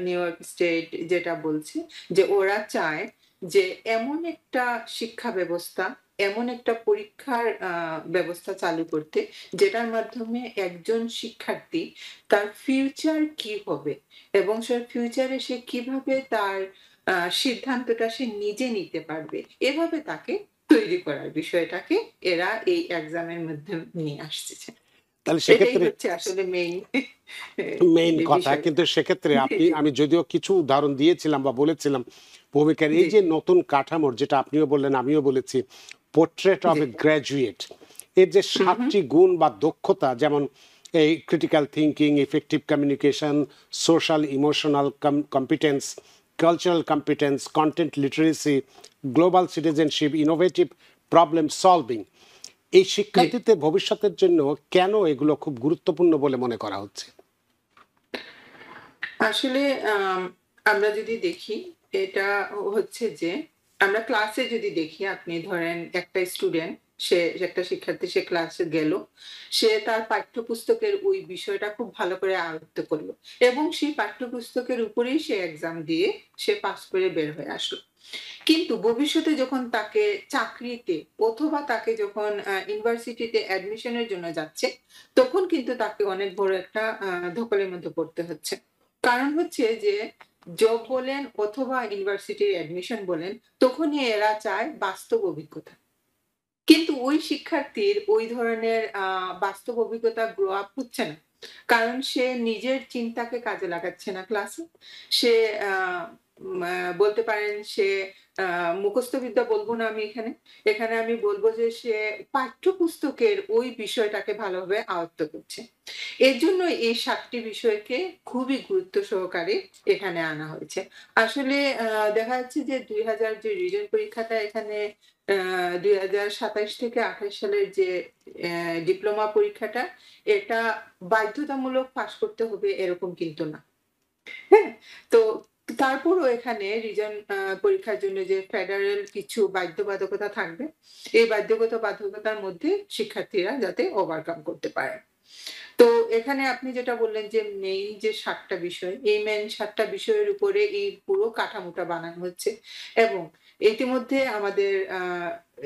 নিউ ইয়র্ক স্টেট যেটা বলছে যে ওরা চায় যে এমন একটা শিক্ষা ব্যবস্থা, এমন একটা পরীক্ষার ব্যবস্থা চালু করতে, যেটার মাধ্যমে একজন শিক্ষার্থী তার ফিউচার কি হবে এবং সে ফিউচারে সে কিভাবে তার সিদ্ধান্তটা সে নিজে নিতে পারবে, এভাবে তাকে তৈরি করার বিষয়টাকে এরা এই এক্সামের মধ্যে নিয়ে আসছে। তাহলে এটাই সেক্ষেত্রে হচ্ছে আসলে মেইন কথা, বিষয়। কিন্তু সেক্ষেত্রে জি, আপনি জি, আমি যদিও কিছু উদাহরণ দিয়েছিলাম বা বলেছিলাম ভূমিকার এই জি, যে নতুন কাঠামোর, যেটা আপনিও বললেন আমিও বলেছি, portrait of G. A graduate, এর যে হুম, হুম। 7টি গুণ বা দক্ষতা, যেমন এই critical thinking, effective communication, social emotional competence, cultural competence, content literacy, global citizenship, innovative problem solving, এই জি। শিক্ষার্থীদের ভবিষ্যতের জন্য কেন এগুলো খুব গুরুত্বপূর্ণ বলে মনে করা হচ্ছে? আসলে আমরা যদি দেখি, এটা হচ্ছে যে আমরা ক্লাসে যদি দেখি, আপনি ধরেন একটা স্টুডেন্ট, একটা শিক্ষার্থী সে ক্লাসে গেল। সে তার পাঠ্যপুস্তকের ওই বিষয়টা খুব ভালো করে আয়ত্ত করলো এবং সেই পাঠ্যপুস্তকের উপরেই সে এক্সাম দিয়ে সে পাস করে বের হয়ে আসলো। কিন্তু ভবিষ্যতে যখন তাকে চাকরিতে অথবা তাকে যখন ইউনিভার্সিটিতে অ্যাডমিশনের জন্য যাচ্ছে, তখন কিন্তু তাকে অনেক বড় একটা ধকলের মধ্যে পড়তে হচ্ছে। কারণ হচ্ছে যে জব বলেন অথবা ইউনিভার্সিটির অ্যাডমিশন বলেন, তখনই এরা চায় বাস্তব অভিজ্ঞতা। কিন্তু ওই শিক্ষার্থীর ওই ধরনের বাস্তব অভিজ্ঞতা গ্রো আপ হচ্ছে না। কারণ সে নিজের চিন্তাকে কাজে লাগাচ্ছে না ক্লাসে। সে আ মা বলতে পারেন সে আ মুখস্থ বিদ্যা বলব না আমি এখানে। এখানে আমি বলব যে সে পাঠ্যপুস্তকের ওই বিষয়টাকে ভালোভাবে আয়ত্ত করছে। এজন্য এই ৭ টি বিষয়কে খুবই গুরুত্ব সহকারে এখানে আনা হয়েছে। আসলে দেখা যাচ্ছে যে ২০০০ যে রিটেন পরীক্ষাটা এখানে আ ২০২৭ থেকে ২৮ সালের যে ডিপ্লোমা পরীক্ষাটা, এটা বাধ্যতামূলক পাস করতে হবে এরকম কিন্তু না। হ্যাঁ? তো তারপরও এখানে রিজন পরীক্ষার জন্য যে ফেডারেল কিছু বাধ্যবাধকতা থাকবে, এই বাধ্যবাধকতার মধ্যে শিক্ষার্থীরা যাতে ওভারকাম করতে পারে। তো এখানে আপনি যেটা বললেন যে মেইন যে ৭ টা বিষয়, এই মেইন ৭ টা বিষয়ের উপরে এই পুরো কাঠামোটা বানানো হচ্ছে এবং ইতিমধ্যে আমাদের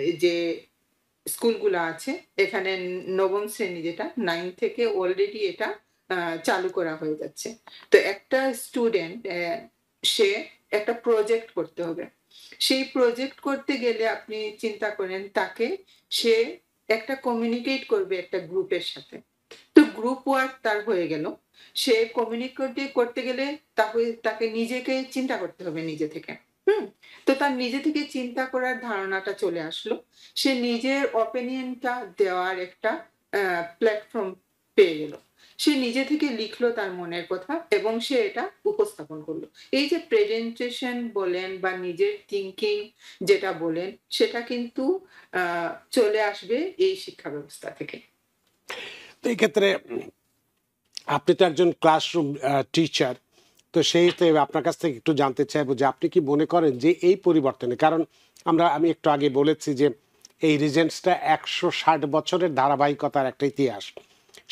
এই যে স্কুলগুলা আছে, এখানে নবম শ্রেণী যেটা ৯ থেকে অলরেডি এটা আ চালু করা হয়ে যাচ্ছে। তো একটা স্টুডেন্ট সে একটা প্রজেক্ট করতে হবে। সেই প্রজেক্ট করতে গেলে আপনি চিন্তা করেন সে একটা কমিউনিকেট করবে একটা গ্রুপের সাথে। তো গ্রুপ ওয়ার্ক তার হয়ে গেল। সে করতে গেলে তাকে নিজেকে চিন্তা করতে হবে নিজে থেকে। হুম? তো তার নিজে থেকে চিন্তা করার ধারণাটা চলে আসলো। সে নিজের ওপিনিয়ন টা দেওয়ার একটা প্ল্যাটফর্ম পেয়ে গেল। সে নিজে থেকে লিখলো তার মনের কথা এবং সে এটা উপস্থাপন করলো। এই যে প্রেজেন্টেশন বলেন বা নিজের থিংকিং যেটা বলেন, সেটা কিন্তু আ চলে আসবে এই শিক্ষা ব্যবস্থা থেকে। তো এই ক্ষেত্রে আপনি তো একজন ক্লাসরুম টিচার, তো সেইতে আপনার কাছ থেকে একটু জানতে চাইবো যে আপনি কি মনে করেন যে এই পরিবর্তনে, কারণ আমি একটু আগে বলেছি যে এই রিজেন্টসটা 160 বছরের ধারাবাহিকতার একটা ইতিহাস,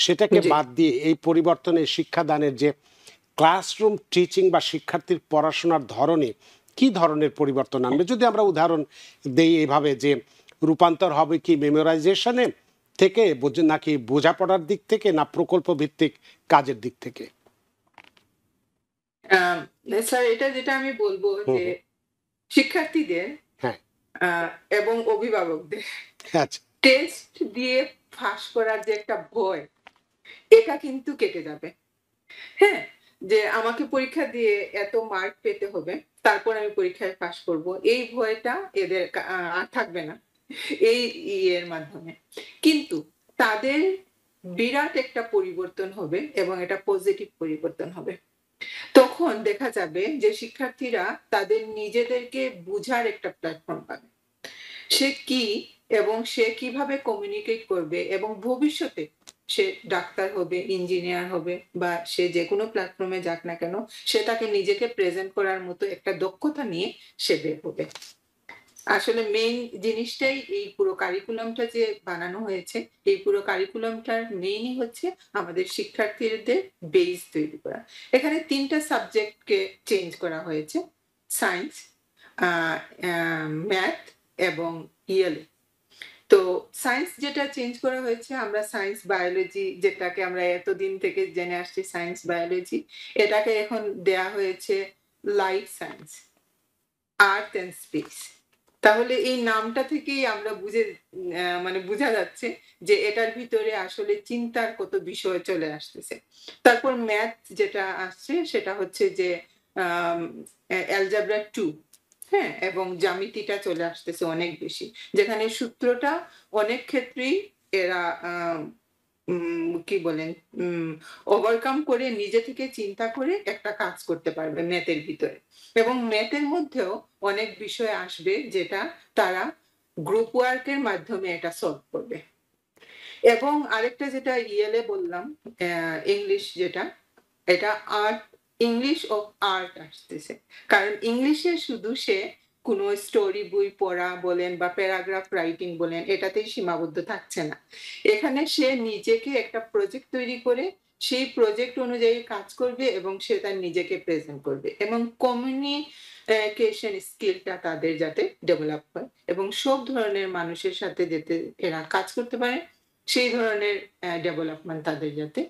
সেটাকে জি। বাদ দিয়ে এই পরিবর্তনে শিক্ষাদানের যে ক্লাসরুম টিচিং বা শিক্ষার্থীর পড়াশোনার ধরনে কি ধরনের পরিবর্তন আনবে, যদি আমরা উদাহরণ দেই এভাবে যে রূপান্তর হবে কি মেমোরাইজেশনে থেকে নাকি বোঝাপড়ার দিক থেকে, না প্রকল্প ভিত্তিক কাজের দিক থেকে? আম স্যার, এটা যেটা আমি বলব হুম যে হুম। শিক্ষার্থীদের হ্যাঁ। আ এবং অভিভাবকদের আচ্ছা। টেস্ট দিয়ে ফাঁস করার যে একটা ভয়, এটা কিন্তু কেটে যাবে। হ্যাঁ? যে আমাকে পরীক্ষা দিয়ে এত মার্ক পেতে হবে, তারপর আমি পরীক্ষায় পাস করব। এই ভয়টা এদের আর থাকবে না। এই ইয়ের মাধ্যমে। কিন্তু তাদের বিরাট একটা পরিবর্তন হবে এবং এটা পজিটিভ পরিবর্তন হবে। তখন দেখা যাবে যে শিক্ষার্থীরা তাদের নিজেদেরকে বুঝার একটা প্ল্যাটফর্ম পাবে। সে কি এবং সে কিভাবে কমিউনিকেট করবে এবং ভবিষ্যতে সে ডাক্তার হবে, ইঞ্জিনিয়ার হবে বা সে যেকোনো প্ল্যাটফর্মে যাক না কেন, সে তাকে নিজেকে প্রেজেন্ট করার মতো একটা দক্ষতা নিয়ে সে বের হবে। আসলে মেইন জিনিসটাই এই পুরো কারিকুলামটা যে বানানো হয়েছে, এই পুরো কারিকুলামটার মেইনই হচ্ছে আমাদের শিক্ষার্থীদের বেস তৈরি করা। এখানে ৩ টা সাবজেক্টকে চেঞ্জ করা হয়েছে। সায়েন্স, আ অ্যা ম্যাথ এবং ইএলএ। তো সায়েন্স যেটা চেঞ্জ করা হয়েছে, আমরা সায়েন্স বায়োলজি যেটাকে আমরা এতদিন থেকে জেনে আসছি সায়েন্স বায়োলজি, এটাকে এখন দেয়া হয়েছে life science, earth and space. তাহলে এই নামটা থেকেই আমরা মানে বুঝা যাচ্ছে যে এটার ভিতরে আসলে চিন্তার কত বিষয় চলে আসতেছে। তারপর ম্যাথ যেটা আসছে সেটা হচ্ছে যে আম অ্যালজেব্রা 2, হ্যাঁ? এবং জ্যামিতিটা চলে আসতেছে অনেক বেশি। যেখানে সূত্রটা অনেক ক্ষেত্রেই এরা কি বলেন? ওভারকাম করে নিজে থেকে চিন্তা করে একটা কাজ করতে পারবে ম্যাথের ভিতরে। এবং ম্যাথের মধ্যেও অনেক বিষয় আসবে যেটা তারা গ্রুপ ওয়ার্ক এর মাধ্যমে এটা সলভ করবে। এবং আরেকটা যেটা ইএলএ বললাম, ইংলিশ যেটা, এটা ইংলিশ অফ আর্ট আসতেছে। কারণ ইংলিশে শুধু সে কোনো স্টোরি বই পড়া বলেন বা প্যারাগ্রাফ রাইটিং বলেন, এটাতেই সীমাবদ্ধ থাকছে না। এখানে সে নিজেকে একটা প্রজেক্ট তৈরি করে সেই প্রজেক্ট অনুযায়ী কাজ করবে এবং সে তার নিজেকে প্রেজেন্ট করবে এবং কমিউনিকেশন স্কিলটা তাদের যাতে ডেভেলপ হয় এবং সব ধরনের মানুষের সাথে যাতে এরা কাজ করতে পারে, সেই ধরনের ডেভেলপমেন্ট তাদের যাতে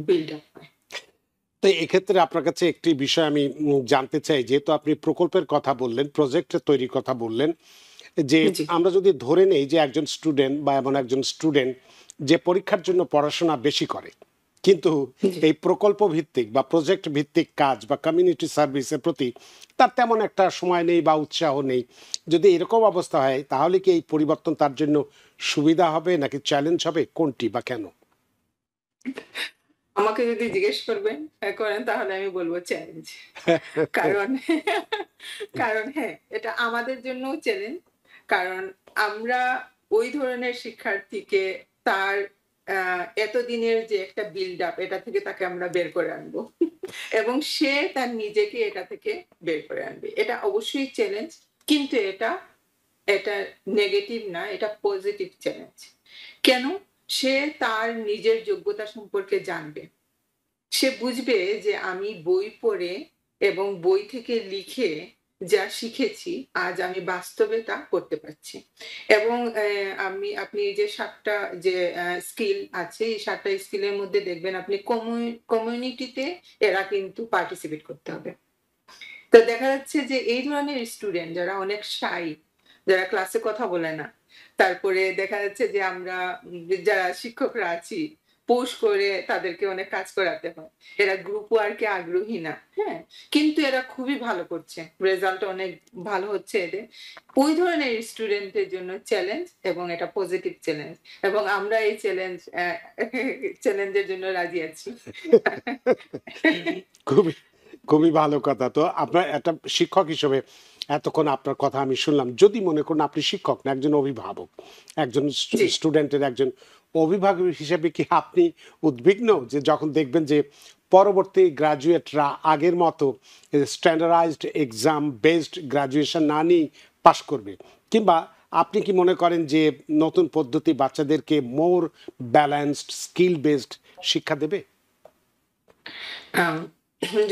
বিল্ড আপ হয়। তো এক্ষেত্রে আপনার কাছে একটি বিষয় আমি জানতে চাই, যেহেতু আপনি প্রকল্পের কথা বললেন, প্রজেক্টের তৈরির কথা বললেন, যে জি, আমরা যদি ধরে নেই যে একজন স্টুডেন্ট বা এমন একজন স্টুডেন্ট যে পরীক্ষার জন্য পড়াশোনা বেশি করে, কিন্তু জি। এই প্রকল্প ভিত্তিক বা প্রজেক্ট ভিত্তিক কাজ বা কমিউনিটি সার্ভিসের প্রতি তার তেমন একটা সময় নেই বা উৎসাহ নেই, যদি এরকম অবস্থা হয়, তাহলে কি এই পরিবর্তন তার জন্য সুবিধা হবে নাকি চ্যালেঞ্জ হবে, কোনটি বা কেন? আমাকে যদি জিজ্ঞেস করেন তাহলে আমি বলব চ্যালেঞ্জ। কারণ কারণ হ্যাঁ, এটা আমাদের জন্যও চ্যালেঞ্জ। কারণ আমরা ওই ধরনের শিক্ষার্থীকে তার আ এতদিনের যে একটা বিল্ড আপ, এটা থেকে তাকে আমরা বের করে আনবো। এবং সে তার নিজেকে এটা থেকে বের করে আনবে। এটা অবশ্যই চ্যালেঞ্জ। কিন্তু এটা নেগেটিভ না, এটা পজিটিভ চ্যালেঞ্জ। কেন? সে তার নিজের যোগ্যতা সম্পর্কে জানবে। সে বুঝবে যে আমি বই পড়ে এবং বই থেকে লিখে যা শিখেছি, আজ আমি বাস্তবে তা করতে পারছি। এবং আপনি এই যে ৭ টা যে স্কিল আছে, এই ৭ টা স্কিলের মধ্যে দেখবেন আপনি কমিউনিটিতে এরা কিন্তু পার্টিসিপেট করতে হবে। তো দেখা যাচ্ছে যে এই ধরনের স্টুডেন্ট যারা অনেক শাই, যারা ক্লাসে কথা বলে না। তারপরে দেখা যাচ্ছে যে আমরা যারা শিক্ষকরা আছি, পোস্ট করে তাদেরকে অনেক কাজ করাতে হয়। এরা গ্রুপ ওয়ার্কে আগ্রহী না। হ্যাঁ? কিন্তু এরা খুবই ভালো করছে। রেজাল্ট অনেক ভালো হচ্ছে এদের। ওই ধরনের স্টুডেন্টদের জন্য চ্যালেঞ্জ এবং এটা পজিটিভ চ্যালেঞ্জ। এবং আমরা এই চ্যালেঞ্জের জন্য রাজি আছি। খুবই খুবই ভালো কথা। তো আপনার একটা শিক্ষক হিসেবে এতক্ষণ আপনার কথা আমি শুনলাম। যদি মনে করুন আপনি শিক্ষক না, একজন অভিভাবক, একজন জি। স্টুডেন্টের একজন অভিভাবক হিসেবে কি আপনি উদ্বিগ্ন যে যখন দেখবেন যে পরবর্তী গ্র্যাজুয়েটরা আগের মতো স্ট্যান্ডার্ডাইজড এক্সাম বেসড গ্র্যাজুয়েশন না নিয়েই পাশ করবে? কিংবা আপনি কি মনে করেন যে নতুন পদ্ধতি বাচ্চাদেরকে মোর ব্যালেন্সড স্কিল বেসড শিক্ষা দেবে? আম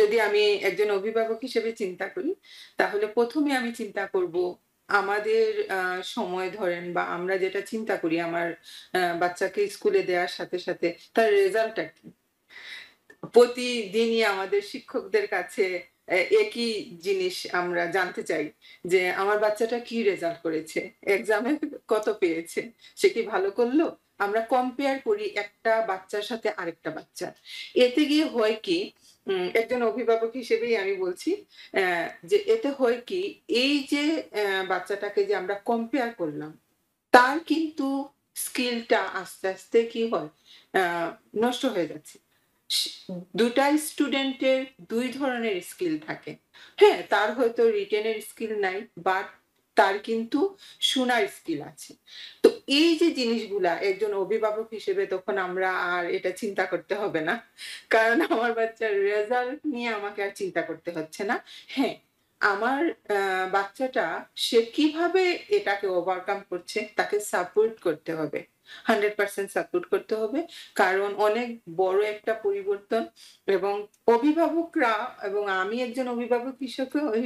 যদি আমি একজন অভিভাবক হিসেবে চিন্তা করি, তাহলে ১ম এ আমি চিন্তা করব আমাদের সময় ধরেন বা আমরা যেটা চিন্তা করি আমার বাচ্চাকে স্কুলে দেওয়ার সাথে, সাথে তার রেজাল্টটা কি? প্রতিদিনই আমাদের শিক্ষকদের কাছে একই জিনিস আমরা জানতে চাই যে, আমার বাচ্চাটা কি রেজাল্ট করেছে? এক্সামে কত পেয়েছে? সে কি ভালো করলো? আমরা কম্পেয়ার করি একটা বাচ্চার সাথে আরেকটা বাচ্চার। এতে গিয়ে হয় কি, একজন অভিভাবক হিসেবেই আমি বলছি, অ্যা যে এতে হয় কি, এই যে বাচ্চাটাকে যে আমরা কম্পেয়ার করলাম, তার কিন্তু স্কিলটা আস্তে, আস্তে কি হয়? আ নষ্ট হয়ে যাচ্ছে। সে ২ টা স্টুডেন্টের ২ ধরনের স্কিল থাকে। হ্যাঁ, তার হয়তো রিটেন এর স্কিল নাই, বাট তার কিন্তু শোনার স্কিল আছে। তো এই যে জিনিসগুলা একজন অভিভাবক হিসেবে তখন আমরা আর এটা চিন্তা করতে হবে না। কারণ আমার বাচ্চার রেজাল্ট নিয়ে আমাকে আর চিন্তা করতে হচ্ছে না। হ্যাঁ, আমার বাচ্চাটা সে কিভাবে এটাকে ওভারকাম করছে তাকে সাপোর্ট করতে হবে। 100% সাপোর্ট করতে হবে। কারণ অনেক বড় একটা পরিবর্তন এবং অভিভাবকরা এবং আমি একজন অভিভাবক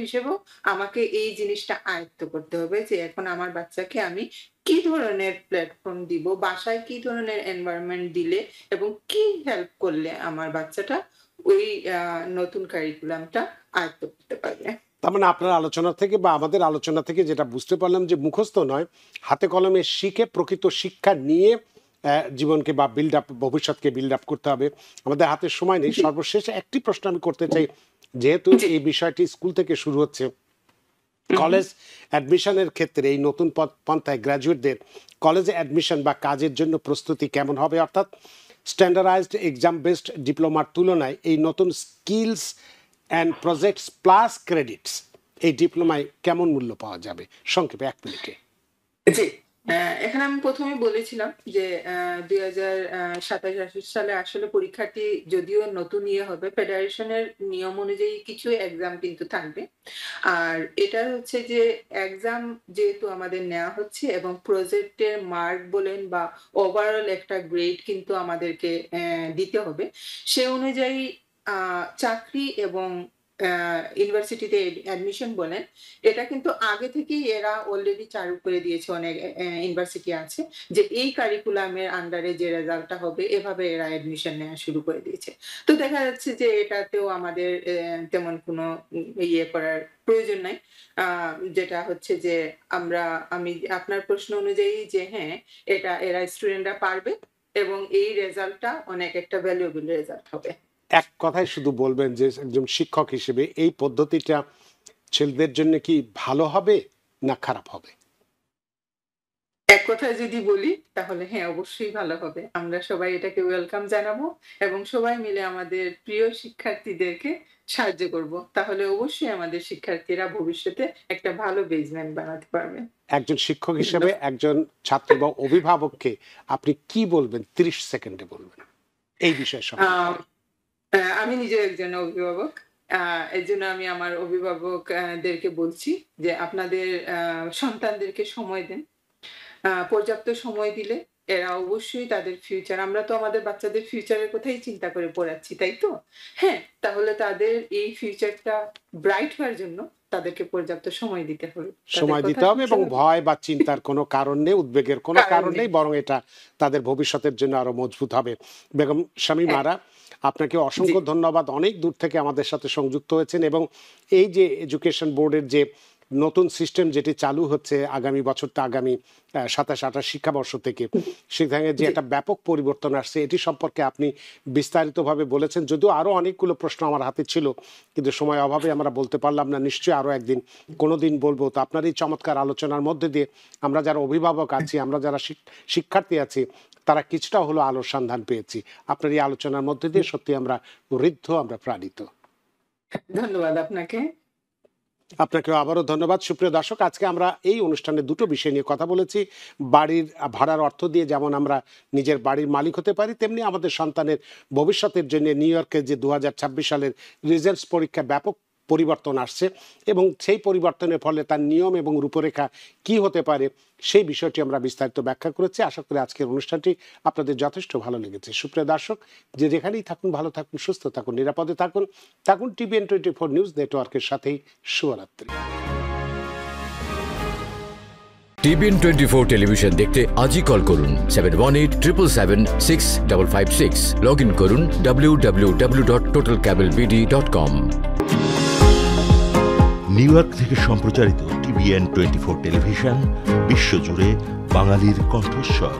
হিসেবেও আমাকে এই জিনিসটা আয়ত্ত করতে হবে যে এখন আমার বাচ্চাকে আমি কি ধরনের প্ল্যাটফর্ম দিব, বাসায় কি ধরনের এনভায়রনমেন্ট দিলে এবং কি হেল্প করলে আমার বাচ্চাটা ওই আ নতুন কারিকুলামটা আয়ত্ত করতে পারবে। তার মানে আপনার আলোচনা থেকে বা আমাদের আলোচনা থেকে যেটা বুঝতে পারলাম যে মুখস্থ নয়, হাতে কলমে শিখে প্রকৃত শিক্ষা নিয়ে জীবনকে বা বিল্ড আপ, ভবিষ্যৎকে বিল্ড আপ করতে হবে। আমাদের হাতে সময় নেই। জি, সর্বশেষ একটি প্রশ্ন আমি করতে চাই, যেহেতু জি। এই বিষয়টি স্কুল থেকে শুরু হচ্ছে, হু, হু। কলেজ অ্যাডমিশনের ক্ষেত্রে এই নতুন পন্থায় গ্র্যাজুয়েটদের কলেজে অ্যাডমিশন বা কাজের জন্য প্রস্তুতি কেমন হবে? অর্থাৎ স্ট্যান্ডার্ডাইজড এক্সাম বেসড ডিপ্লোমার তুলনায় এই নতুন skills and projects plus credits এই ডিপ্লোমায় কেমন মূল্য পাওয়া যাবে? সংক্ষেপে ১ মিনিটে। জি। এখানে আমি ১ম এই বলেছিলাম যে ২০২৭-২৮ সালে আসলে পরীক্ষাটি যদিও নতুন হবে, ফেডারেশনের নিয়ম অনুযায়ী কিছু এক্সাম কিন্তু থাকবে। আর এটা হচ্ছে যে এক্সাম যেহেতু আমাদের নেওয়া হচ্ছে এবং প্রজেক্টের মার্ক বলেন বা ওভারঅল একটা গ্রেড কিন্তু আমাদেরকে দিতে হবে। সে অনুযায়ী আ চাকরি এবং অ্যা ইউনিভার্সিটিতে অ্যাডমিশন বলেন, এটা কিন্তু আগে থেকেই এরা অলরেডি চালু করে দিয়েছে অনেক ইউনিভার্সিটি আছে। যে এই কারিকুলামের আন্ডারে যে রেজাল্টটা হবে এভাবে এরা অ্যাডমিশন নেয়া শুরু করে দিয়েছে। তো দেখা যাচ্ছে যে এটাতেও আমাদের তেমন কোনো করার প্রয়োজন নাই। আ যেটা হচ্ছে যে আমি আপনার প্রশ্ন অনুযায়ী যে হ্যাঁ, এরা স্টুডেন্টরা পারবে এবং এই রেজাল্টটা অনেক একটা ভ্যালুয়েবল রেজাল্ট হবে। এক কথায় শুধু বলবেন যে একজন শিক্ষক হিসেবে এই পদ্ধতিটা ছেলেদের জন্য কি ভালো হবে না খারাপ হবে? এক কথায় যদি বলি তাহলে হ্যাঁ, অবশ্যই ভালো হবে। আমরা সবাই এটাকে ওয়েলকাম জানাবো এবং সবাই মিলে আমাদের প্রিয় শিক্ষার্থীদেরকে সাহায্য করব। তাহলে অবশ্যই আমাদের শিক্ষার্থীরা ভবিষ্যতে একটা ভালো বেসমেন্ট বানাতে পারবে। একজন শিক্ষক হিসেবে একজন ছাত্র বা অভিভাবককে আপনি কি বলবেন? ৩০ সেকেন্ডে বলবেন এই বিষয়ে আ সম্পর্কে। আমি নিজেও একজন অভিভাবক। আ এজন্য আমি আমার অভিভাবক দেরকে বলছি যে আপনাদের সন্তানদেরকে সময় দেন। পর্যাপ্ত সময় দিলে এরা অবশ্যই তাদের ফিউচার আমরা তো আমাদের বাচ্চাদের ফিউচারের কথাই চিন্তা করে পড়াচ্ছি, তাই তো? হ্যাঁ, তাহলে তাদের এই ফিউচারটা ব্রাইট হওয়ার জন্য তাদেরকে পর্যাপ্ত সময় দিতে হবে। তাদের সময় কথা দিতে হবে শুনতে এবং হবে। ভয় বা চিন্তার কোনো কারণ নেই, উদ্বেগের কোনো কারণ কারণ নেই। নেই, বরং এটা তাদের ভবিষ্যতের জন্য আরো মজবুত হবে। বেগম শামীমা হ্যাঁ, আরা, আপনাকে জি, অসংখ্য ধন্যবাদ। অনেক দূর থেকে আমাদের সাথে সংযুক্ত হয়েছেন এবং এই যে এডুকেশন বোর্ডের যে নতুন সিস্টেম যেটি চালু হচ্ছে আগামী বছরটা আগামী 27-28 শিক্ষাবর্ষ থেকে, সেখানে যে একটা ব্যাপক পরিবর্তন আসছে এটি সম্পর্কে আপনি বিস্তারিতভাবে বলেছেন। যদিও আরও অনেকগুলো প্রশ্ন আমার হাতে ছিল, কিন্তু সময় অভাবে আমরা বলতে পারলাম না। নিশ্চয়ই আরও একদিন কোনো দিন বলবো। তো আপনার এই চমৎকার আলোচনার মধ্যে দিয়ে আমরা যারা অভিভাবক আছি, আমরা যারা শিক্ষার্থী আছি, তারা কিছুটা হলো আলোর সন্ধান পেয়েছি। আপনার এই আলোচনার মধ্যে দিয়ে সত্যি আমরা ঋদ্ধ, আমরা প্রাণিত। ধন্যবাদ আপনাকে। আপনাকেও আবারও ধন্যবাদ। সুপ্রিয় দর্শক, আজকে আমরা এই অনুষ্ঠানে দুটো বিষয় নিয়ে কথা বলেছি। বাড়ির ভাড়ার অর্থ দিয়ে যেমন আমরা নিজের বাড়ির মালিক হতে পারি, তেমনি আমাদের সন্তানের ভবিষ্যতের জন্য নিউ ইয়র্কে যে 2026 সালের রেজাল্টস পরীক্ষা ব্যাপক পরিবর্তন আসছে এবং সেই পরিবর্তনের ফলে তার নিয়ম এবং রূপরেখা কি হতে পারে সেই বিষয়টি আমরা বিস্তারিত ব্যাখ্যা করেছি। আশা করি আজকের অনুষ্ঠানটি আপনাদের যথেষ্ট ভালো লেগেছে। সুপ্রিয় দর্শক, যে যেখানেই থাকুন, ভালো থাকুন, সুস্থ থাকুন, নিরাপদে থাকুন TVN 24 নিউজ নেটওয়ার্কের সাথেই। শুভরাত্রি। TVN 24 টেলিভিশন দেখতে আজই কল করুন 7187776556। লগ ইন করুন www.totalcablebd.com। নিউ ইয়র্ক থেকে সম্প্রচারিত TVN 24 টেলিভিশন বিশ্বজুড়ে বাঙালির কণ্ঠস্বর।